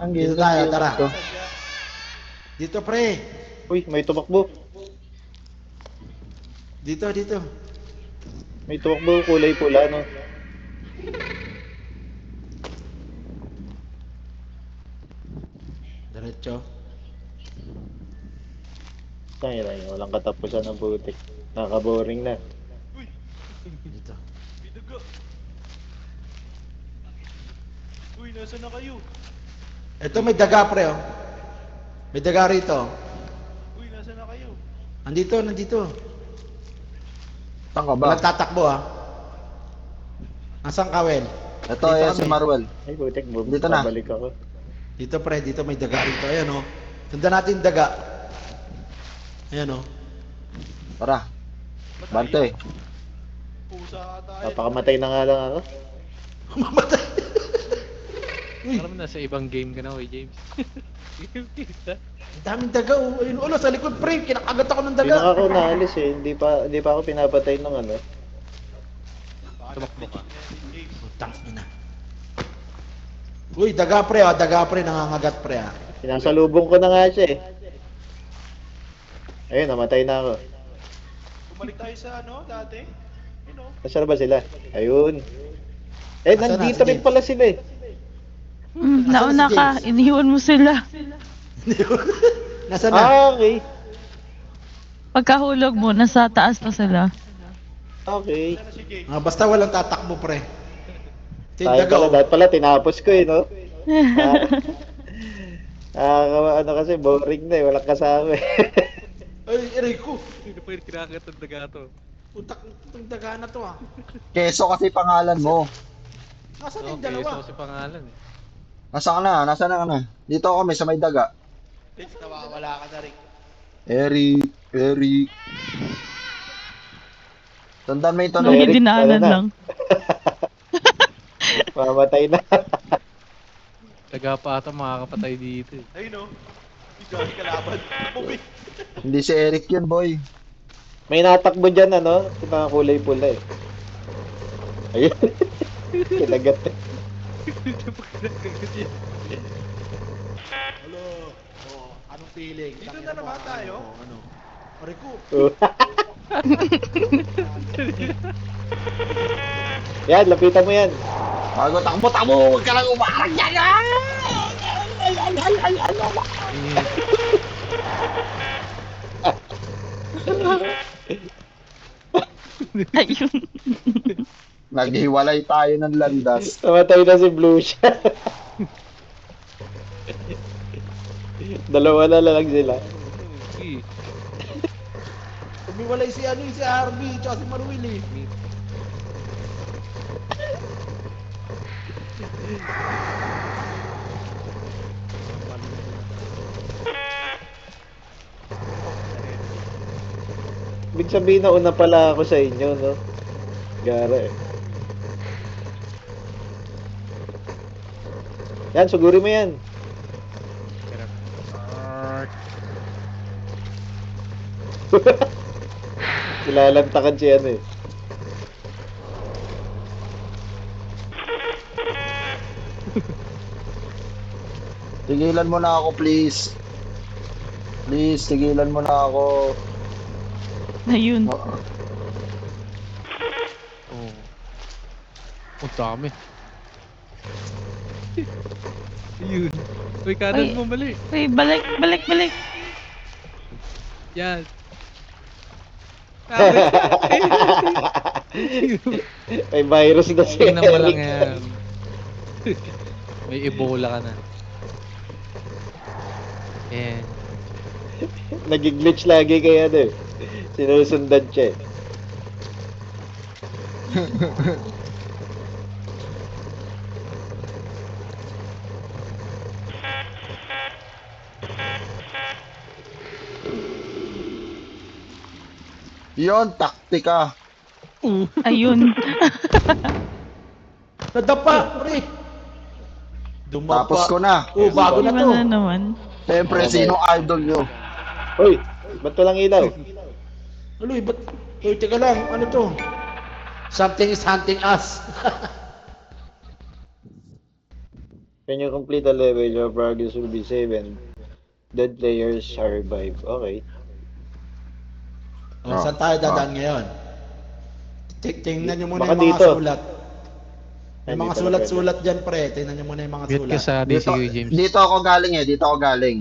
Ang Dito gilid tayo, ng tara. ko. Dito, pre. Uy, may tumakbo. Dito. May tumakbo kulay pula, no? Diretso. Tangina yun, walang katapusan ng putik. Nakaka-boring na. Dito. Bidugo. Uy, nasa na kayo? Ito may daga, pre, oh. May daga rito. Uy, nasa na kayo? Nandito. Saan ka ba? Walang tatakbo, ah. Nasaan ka, Wel? Ito, Dito ayan si kami. Marwell. Ay, putik, Dito na. babalik ako. Dito, pre. Dito may daga rito. Ayan, oh. Sundan natin yung daga. Ayan, oh. Tara. Bante. Pusa ka tayo. Napakamatay na nga lang ako. Mamatay. Parang nasa ibang game ka na, oy, James. Ang daming daga, oh. Ayun, ulo, sa likod, pre. Kinakagat ako ng Hindi daga. na ako naalis eh. Hindi pa ako pinapatay ng ano. Tumakbo ka. Putang ina. Uy, daga pre, daga pre, nangangagat pre ah. Sinasalubong ko na nga siya eh. Ayun, namatay na ako. Bumalik tayo sa ano, dati. You know. Nasaan ba sila? Ayun. Eh, Nasaan na nandito si rin James? pala sila eh. Nauna si ka, James? iniwan mo sila. Nasaan na? Ah, okay. Pagkahulog mo, nasa taas na sila. Okay. Wala na si James. Basta walang tatakbo pre. Ito yung Tayo daga pala, oh. dahil pala tinapos ko eh, no? Ano kasi, boring na eh, walang kasama eh. Ay, aray ko. Hindi pa yung kinakagat ng daga to. Utak, itong daga na to ah. Keso kasi pangalan mo. Nasaan yung Okay, dalawa? so kasi pangalan eh. Nasaan ka na? Nasaan na ka na? Dito ako may sa may daga. Vince, nawawala ka na rin. Eric. Tandaan mo yung Nung tanong. Eric, dinaanan ano na? lang. Mamatay na. Daga pa ata makakapatay dito eh. Ayun o. Si Johnny kalaban. Bumig. Hindi si Eric yun, boy. May natakbo dyan, ano? Yung mga kulay pula eh. Ayun. Kinagat eh. Hello. Oh, anong feeling? Dito Tangina na naman mo, tayo. Ano? Aray ko. Yan, lapitan mo yan. Bago takbo, huwag ka lang umarang yan. Ayun. Naghiwalay tayo ng landas. Namatay na si Blue siya. Dalawa na lang sila. Okay. Umiwalay si ano si Harvey, tsaka si Marwil eh. Ibig sabihin na una pala ako sa inyo, no? Gara eh. Yan, suguri mo yan. Nilalantakan si ano eh. Tigilan mo na ako, please. Please, tigilan mo na ako. Ayun. Oh, Oh. Ang dami. Ayun. Uy, kanan Uy. mo mali. Uy, balik. Yan. May virus na si Tingnan mo lang Eric. yan. May Ebola ka na. Yan. Nag-glitch lagi kaya ano eh. Sinusundan siya eh. Yon, taktika. Ayun. Nadapa, pre. Dumapa. Tapos ko na. Oh, bago na Iba to. na naman. Siyempre, Okay. sino idol nyo? Uy, ba't walang ilaw? Aloy, ba't? Uy, teka lang, ano to? Something is hunting us. When you complete a level, your progress will be saved and dead players are revived. Okay. Oh, saan tayo dadaan ngayon? Tingnan nyo muna Baka yung mga dito. sulat. May Ay, mga di pala sulat-sulat dyan, pre. Tingnan nyo muna yung mga Mute ka sulat. sa DC Dito, James. dito ako galing eh. Dito ako galing.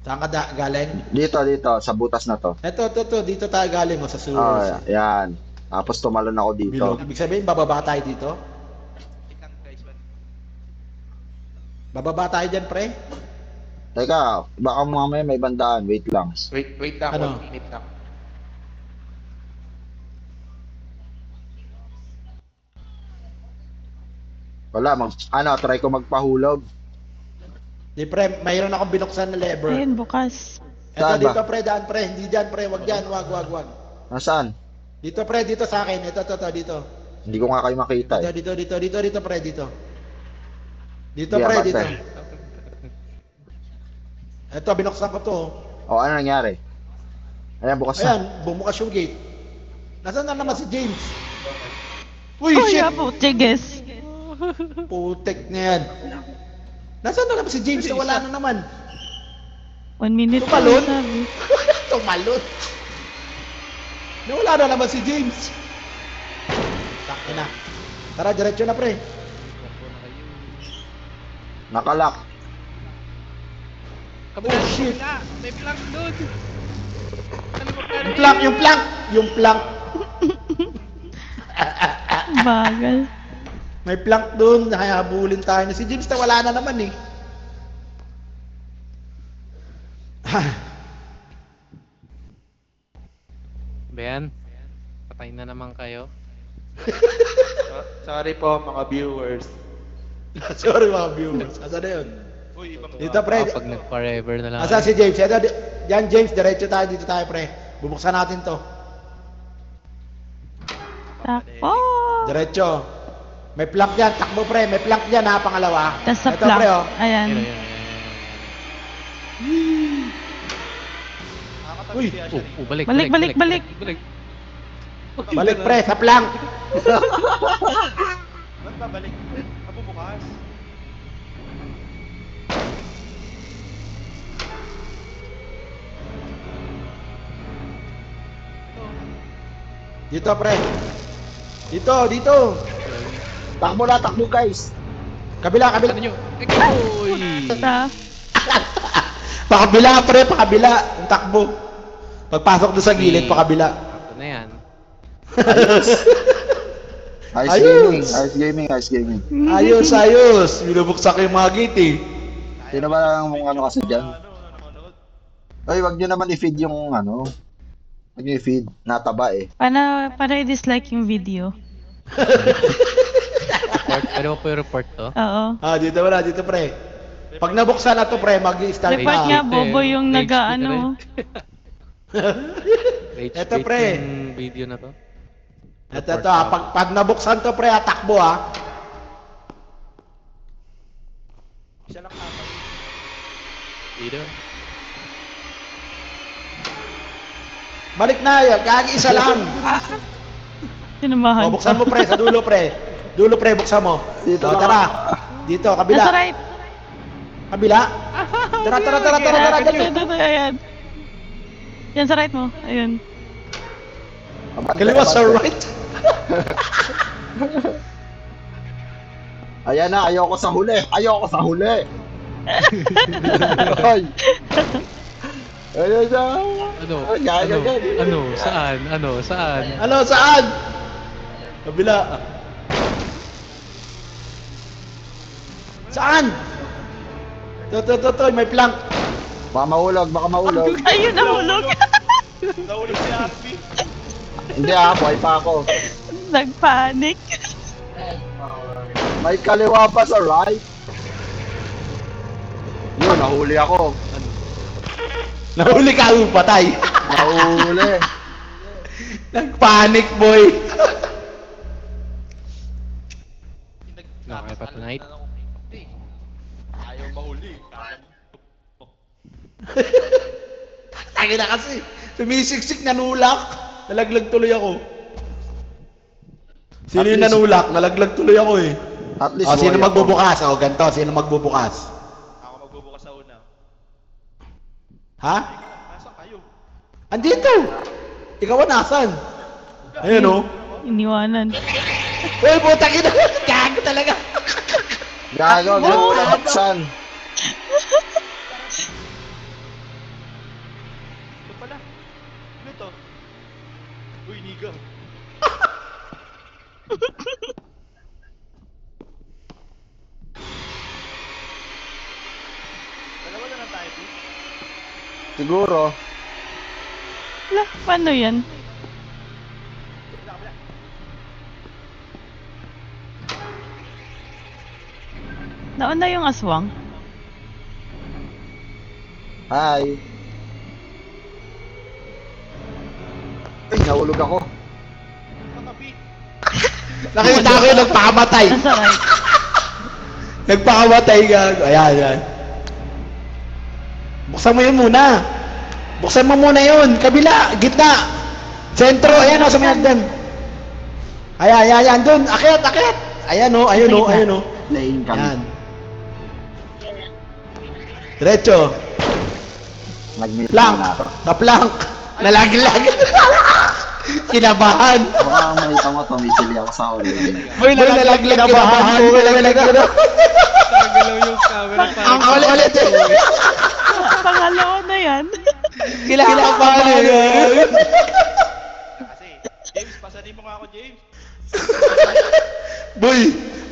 Saan ka galing? Dito, sa butas na to. Ito. Dito tayo galing, oh, sa Oh, sewers. yan. Tapos tumalon ako dito. Bilog. Ibig sabihin, bababa tayo dito? Tingnan guys, man. Bababa tayo dyan, pre? Teka, baka mamaya may bandaan. Wait lang. Wait lang. Ano? 1 minute lang. Wala, try ko magpahulog. Di, pre, mayroon akong binuksan na lever. Ayun, bukas. Ito, Saan ba? dito, pre, daan, pre. Hindi dyan, pre. Wag dyan, wag. Nasaan? Dito, pre, dito sa akin. Ito, dito. Hindi ko nga kayo makita eh. Dito, pre, dito. Dito, Sige, pre, abante. dito. Ito, binuksan ko to. O, ano nangyari? Ayan, bukas na. Ayan, bumukas yung gate. Nasaan na naman si James? Uy, Uy, shit! apo, tiges. Putek na yan. Nasaan na naman si James na wala na naman? 1 minute pa Tumalon? sabi. Tumalon. Nawala na naman si James. Takin na. Tara, diretso na pre. Nakalak. Kabila, Oh, shit. kabila. May plank doon. Ano ba pala? Yung plank, yung plank. Yung plank. Bagal. May plank doon. Habulin tayo na si James na wala na naman eh. Ben, patay na naman kayo. Sorry po mga viewers. Sorry mga viewers. Asa na yun? Uy, ibang Dito pre. Pag nag-forever na lang. Asa si James? Ito, yan James, diretso tayo. Dito tayo pre. Bubuksan natin to. Takbo. Diretso. May plank dyan. Takbo pre. May plank dyan ha. Pangalawa. Tas sa Ito plank. pre oh. Ayan. Yun, yun, yun, yun. Uy. nakakatabi siya Oh, rito. balik, Balik, balik, balik, balik. Balik pre. Sa plank. Ba't babalik? Nabubukas. Dito pre. Dito, dito. Takbo na, takbo guys. Kabila, kabila. Ano nyo? Uy! Sa. Pakabila pre, pakabila. Ang takbo. Pagpasok doon sa gilid, pakabila. Ito na yan. Ice Ayos. gaming, ice gaming, ice gaming. Ayos, ayos. Binubuksak yung mga gate eh. Sino ba ang ano kasi dyan? Nanonood? Ay, wag nyo naman i-feed yung ano. Wag nyo i-feed. Nataba eh. Para i-dislike yung video. Report, pwede ko po yung report to? Oo. Ah, dito wala, dito pre. Pag nabuksan na to pre, mag-i-start Report na. nga, Rage bobo eh. yung Rage nag-ano. Rage Eto, bait pre. yung video na to. Ito, pag nabuksan to pre, takbo ha. Siya lang kapag. Dito. Balik na yan, kagi isa lang. Sinamahan O, buksan mo pre, sa dulo pre. Dulo pre, buksan mo. Dito O, lang. tara. Dito, kabila. Nasa right. Kabila. Tara, tara, tara, tara, tara, dali. Ito, ayan. Yan sa right mo. Ayun. Abante, Kaliwa sa abante. right. Ayan na, ayoko sa huli. Ayoko sa huli. Ay. Ayan na. Ano? Gaga, Ano? gaga. Ano? Saan? Ano? Saan? Ano, saan? Kabila. Saan? To, may plank. Baka mahulog, baka mahulog. Ayun, nahulog. Nahulog si Arby. Hindi ah, buhay pa ako. Nagpanic. May kaliwa pa sa right. Yun, nahuli ako. Nahuli ka, patay. Nahuli. Nagpanic, boy. Nakakaya pa tonight? Ayaw mahuli. Tangin na kasi. Sumisiksik, nanulak. Nalaglag tuloy ako. Sino At yung least- nanulak? Nalaglag tuloy ako eh. At least O, sino buhay ako. magbubukas? O, ganito. Sino magbubukas? Ako magbubukas sa una. Ha? Nasaan kayo? Andito! Ikaw ang nasan? Ayun o. Iniwanan. Uy, putang ina! Gago talaga! Gago, buksan. Ito pala. Ano to? Uy, niga. Dalawa na lang tayo, B. Siguro. Wala, paano yan? Kabila, kabila. Nauna yung aswang. Hi. Ay, nahulog ako. Katabi. Nakita ko yung nagpakamatay. Nasa right. Nagpakamatay gago. Ayan, ayan. Buksan mo yun muna. Buksan mo muna yun. Kabila, gitna. Sentro, ayan o, sa may hagdan. Ayan, ayan, ayan. Doon, akyat, akyat. Ayan o, ayun o, ayun o. Playing kami. Yan. Diretso. Nag-meet Plank. na ako. Na-plank. Nalaglag. Kinabahan. Baka makita mo, tumisili ako sa hallway. Boy, nalaglag. Kinabahan. Boy, nalaglag. Nagalaw yung camera pa. Ang ulit. Pangalawa na yan. Kinabahan. Kasi, James, pasanin mo nga ako, James. Boy,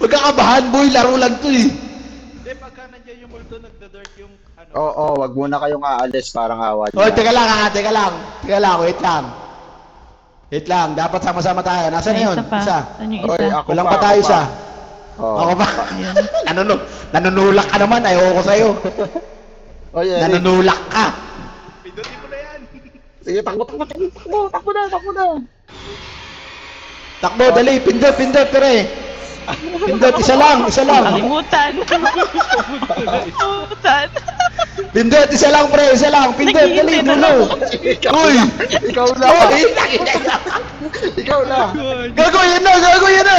huwag ka kabahan, boy. Laro lang to eh. Hindi, pagka nandiyan yung multo, nagda-dirt yung ano. Oo, wag muna kayong aalis, parang awa Oh, niya. teka lang ha, teka lang. Teka lang, wait lang. Wait lang, dapat sama-sama tayo. Nasaan na yun? Isa pa. Isa. Saan yung Oy, isa? ako Walang pa, pa tayo ako isa. Oo. Ako ba? Nanunulak ka naman, ayoko sa'yo. Oy, Eric. Nanunulak ka. Pindutin mo na yan. Sige, takbo na. Takbo, dali, pindot, pre. Pindot, isa lang. Kalimutan. Kalimutan. Pindot, isa lang, pre, isa lang. Pindot, dali, Naghihintay na dulo. Uy! Ikaw na. Uy! Ikaw na. Gago, yan na.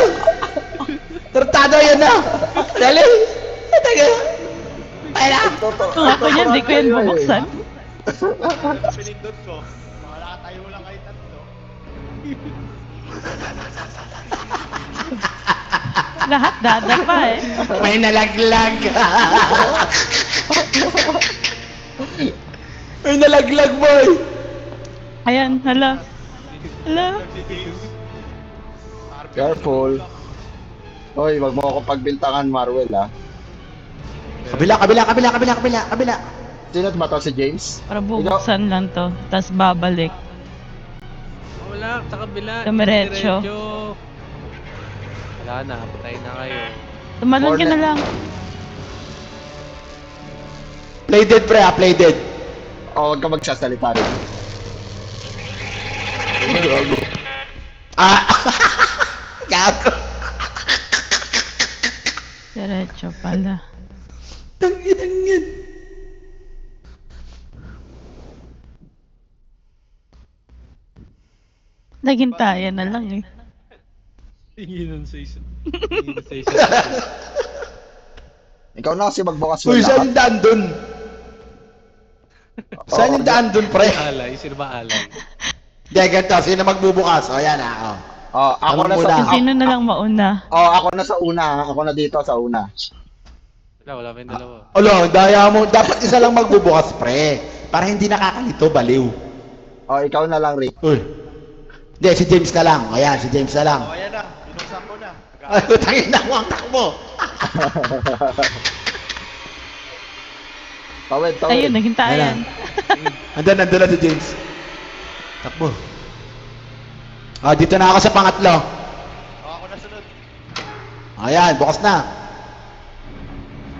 Tartado, yan na. Dali. Teka. Ay na. Kung ako niyan, di ko yan bubuksan. Pinindot ko. Wala tayo lang kayo tatlo. Lahat dada pa eh. May nalaglag. May nalaglag, boy. Ayan, hala. Hala. Careful. Hoy, wag mo ako pagbintangan, Marwell, ah. Kabila. Sino ba to, si James? Para bubuksan lang to. Tapos babalik. Wala, sa kabila. Dumiretso. Wala na, patay na kayo. Tumalon ka na lang. Play dead, pre, play dead. O, wag ka magsasalita rin. Ah! Gago. Diretso pala. Tangin. Naghintayan na lang eh. Tinginan sa isa. Tinginan sa isa. Ikaw na kasi magbukas Uy, wala saan ka. yung daan dun? Saan yung daan dun, pre? Alay, sino ba alay? Di, ganito, sino magbubukas? O, yan ah. Oh, ako Ano na muna? sa Kung sino na lang mauna. ako na sa una. Ako na dito sa una. Wala pa yung dalawa. Olo, daya mo. Dapat isa lang magbubukas, pre. Para hindi nakakalito, baliw. O, ikaw na lang, Rick. Uy. Hindi, si James na lang. Ayan, si James na lang. O, ayan na. Binuksan ko na. Ay, tangin na mo ang takbo. Tawid. Ayun, naghintayan. Nandun na si James. Takbo. Ah, dito na ako sa pangatlo. O, ako na sunod. Ayan, bukas na.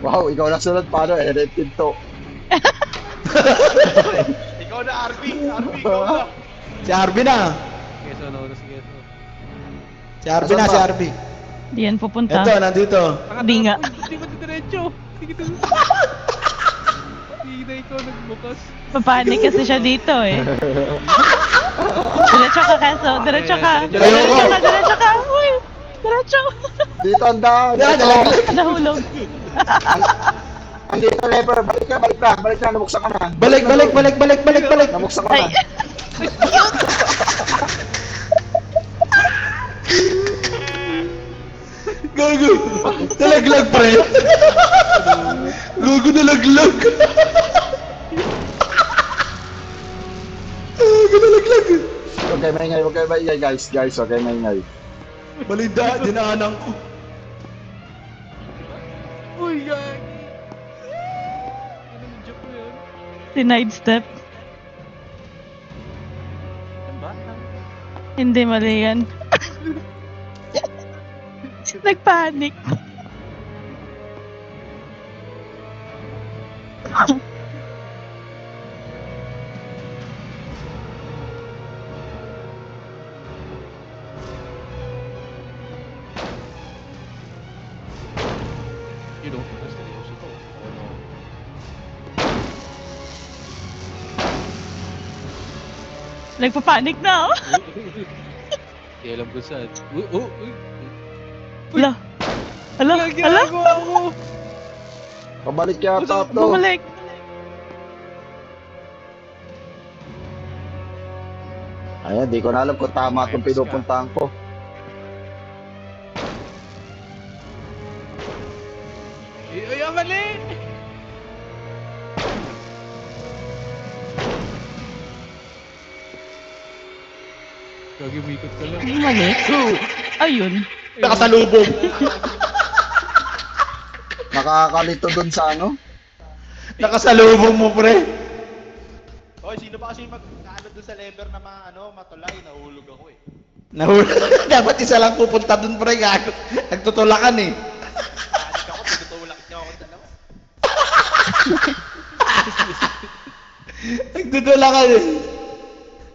Wow, ikaw na sunod. Paano? Erected to. Ikaw na, RB, ikaw na. Si Arby na. Keso, nauna si Keso. Si Arby na, si Arby. Di yan pupunta. Eto, nandito. Di nga. Hindi ko diretso. Hindi na ikaw nagbukas. Papanik kasi siya dito eh. Diretso ka, Keso. Diretso ka. Ayoko. Diretso ka. Uy, diretso. Dito ang daan. Yan, nalaglag. Nahulog. Andito, lever. Balik ka. Nabuksan ka na. Balik. Nabuksan ka Ay. na. Gago. Nalaglag, pre. Gago, nalaglag. Gago, nalaglag. Huwag kayo maingay, guys. Huwag kayo maingay. Balida, dinaanan ko. Uy, gagi. Anong joke mo yun? Denied step. Ano ba? Hindi, mali yan. Nagpanik. You know, seryoso to. Ano? Nagpapanik na oh. Di alam ko saan. Uy. Wala. Hala, hala, Nagagawa ako. Pabalik yata to. bumalik. Ayan, di ko na alam kung tama itong Ayos ka. pinupuntahan ko. Ay, mali! Gagi, umikot ka lang. Ay, mali. Ayun. Nakasalubong. Nakakalito dun sa ano? Nakasalubong mo, pre. Hoy, sino ba kasi mag-ano doon sa lever na matulay? Nahulog ako eh. Nahuli. Dapat isa lang pupunta dun, pre. Gago. Nagtutulakan eh. Panik ako, tinutulak niya ako dalawa. Nagtutulakan eh.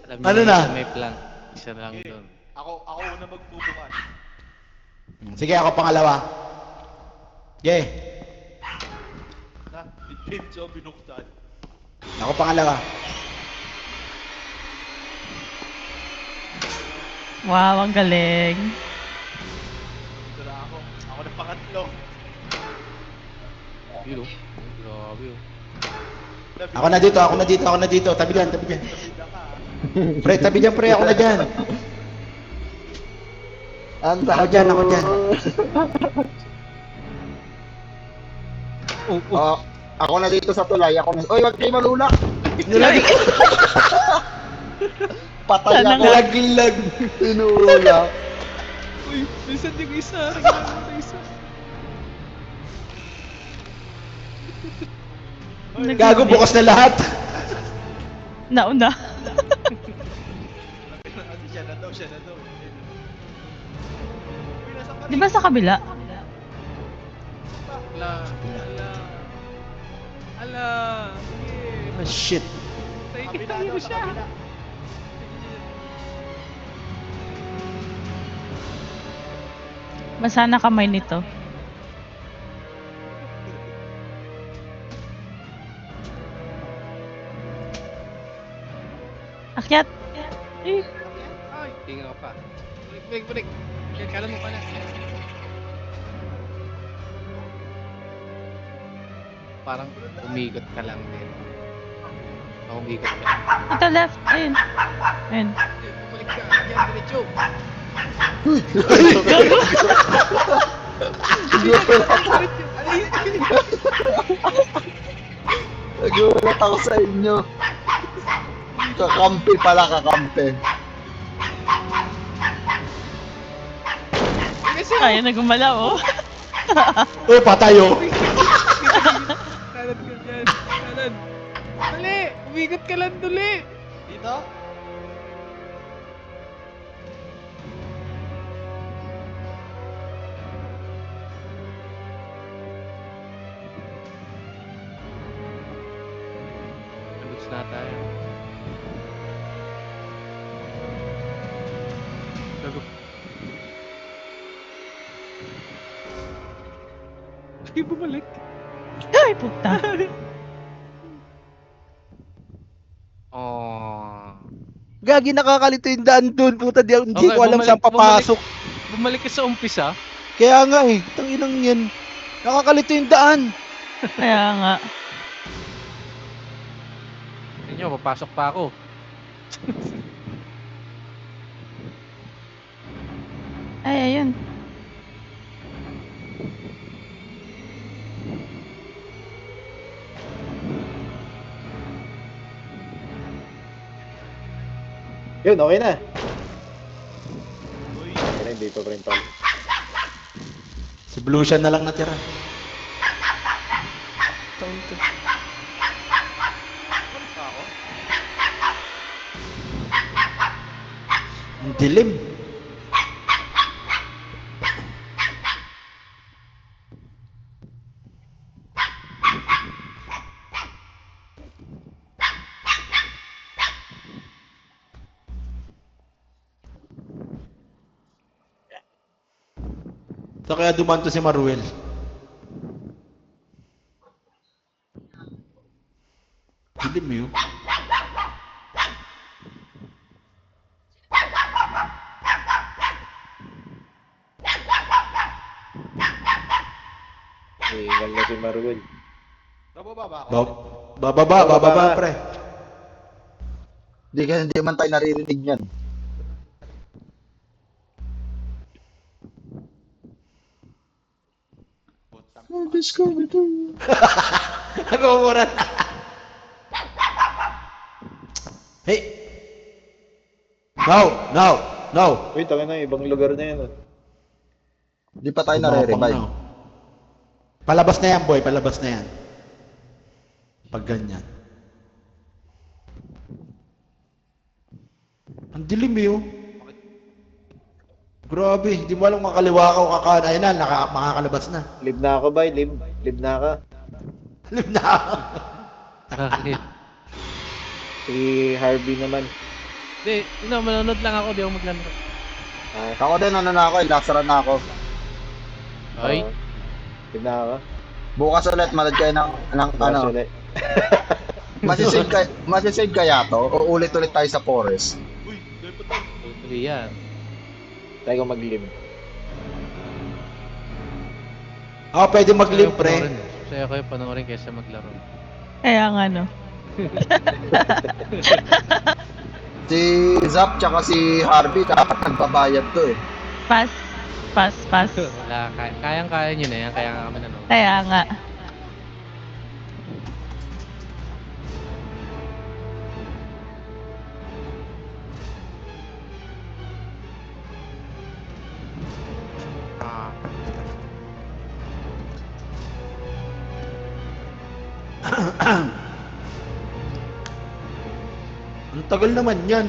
Alam Ano niyo na? isa may plank. Isa lang Eh, doon. ako una magbubukas. Sige, ako pangalawa. Yeah. Na, James o binuksan. Ako pangalawa. Wow, ang galing. Dito na ako. Ako na pangatlo. Yun oh. Grabe oh. Ako na dito, ako na dito, ako na dito. Tabi dyan, tabi dyan. Nabida ka ah. Pre, tabi dyan, pre. Ako na dyan. Ako dyan, ako dyan. Oh, oh. Oh, ako na dito sa tulay. Ako na. Oy, wag kayo malulak. Patay Sana ako. nga. Laglag. Tinulak. Uy, minsan yung isa. Nagalaw mo na isa. Gago, bukas na lahat. Nauna. Kasi siya na daw. Uy, nasaan ka Di ba sa kabila? Ala. Ala. Ala. Sige. Oh, shit. Tayo Kabila tayo daw, mo sa siya. kabila. Basa na kamay nito. Akyat. Eh, Ay, tingin ka pa. Balik. Yan, kanan mo kanan. Parang umikot ka lang din. Umikot ka. ito left. Ayun. Ayun. Balik ka. Yan, diretso. Nagulat ako sa inyo. Kakampi pala, kakampi. Kasi, Ayun, nagumalaw oh. Oh, patayo. kanan ka dyan. Kanan. Dali! Umikot ka lang dali! Dito? Aluts na tayo. Gago. Ay, bumalik. Ay, puta. Oh. Gagi, nakakalito yung daan doon. Puta, hindi Okay, ko alam saan papasok. Bumalik ka sa umpisa. Kaya nga eh, tanginang yan. Nakakalito yung daan. Kaya nga. Inyo, papasok pa ako. Ay, ayun. Yun, okay na. Uy, Okay na, hindi pa rin tol. Si Blue siya na lang natira. balik pa ako. Ang dilim. So kaya dumanto si Maruel. Dilim yun. Marwell. Bababa ba ako? Bababa, pre. Hindi man tayo naririnig niyan. Putang. Nagmumuran. Hey! No! Uy, tanga na, ibang lugar na yan. Hindi pa tayo Tumapang nare-revive. na. Palabas na yan, boy. Palabas na yan. Pag ganyan. Ang dilim eh, oh. Grabe, hindi mo alam makaliwa ka o kakaan. Ayun na, makakalabas na. Live na ako, bay. Live na ka. Alam na. Bakit? Si Harvey naman. Hindi, manonood lang ako, di ako maglaro. Ako din, ano na ako, lasaran na ako. Ay, Live na ka. Bukas ulit, malad kayo ng Bukas ano. ulit. Masisave kaya to? O ulit-ulit tayo sa forest? Uy, dapat tayo. tuloy yan. Tayo ko mag-live. Ako pwede mag-live, pre. Saya kayo panoorin kaysa maglaro. Kaya nga no. Si Zap tsaka si Harvey dapat nagbabayad to eh. Pass. Wala, kayang-kaya nyo na yan, kaya nga kami nanonood. Kaya nga. Ah, Ang tagal naman yan.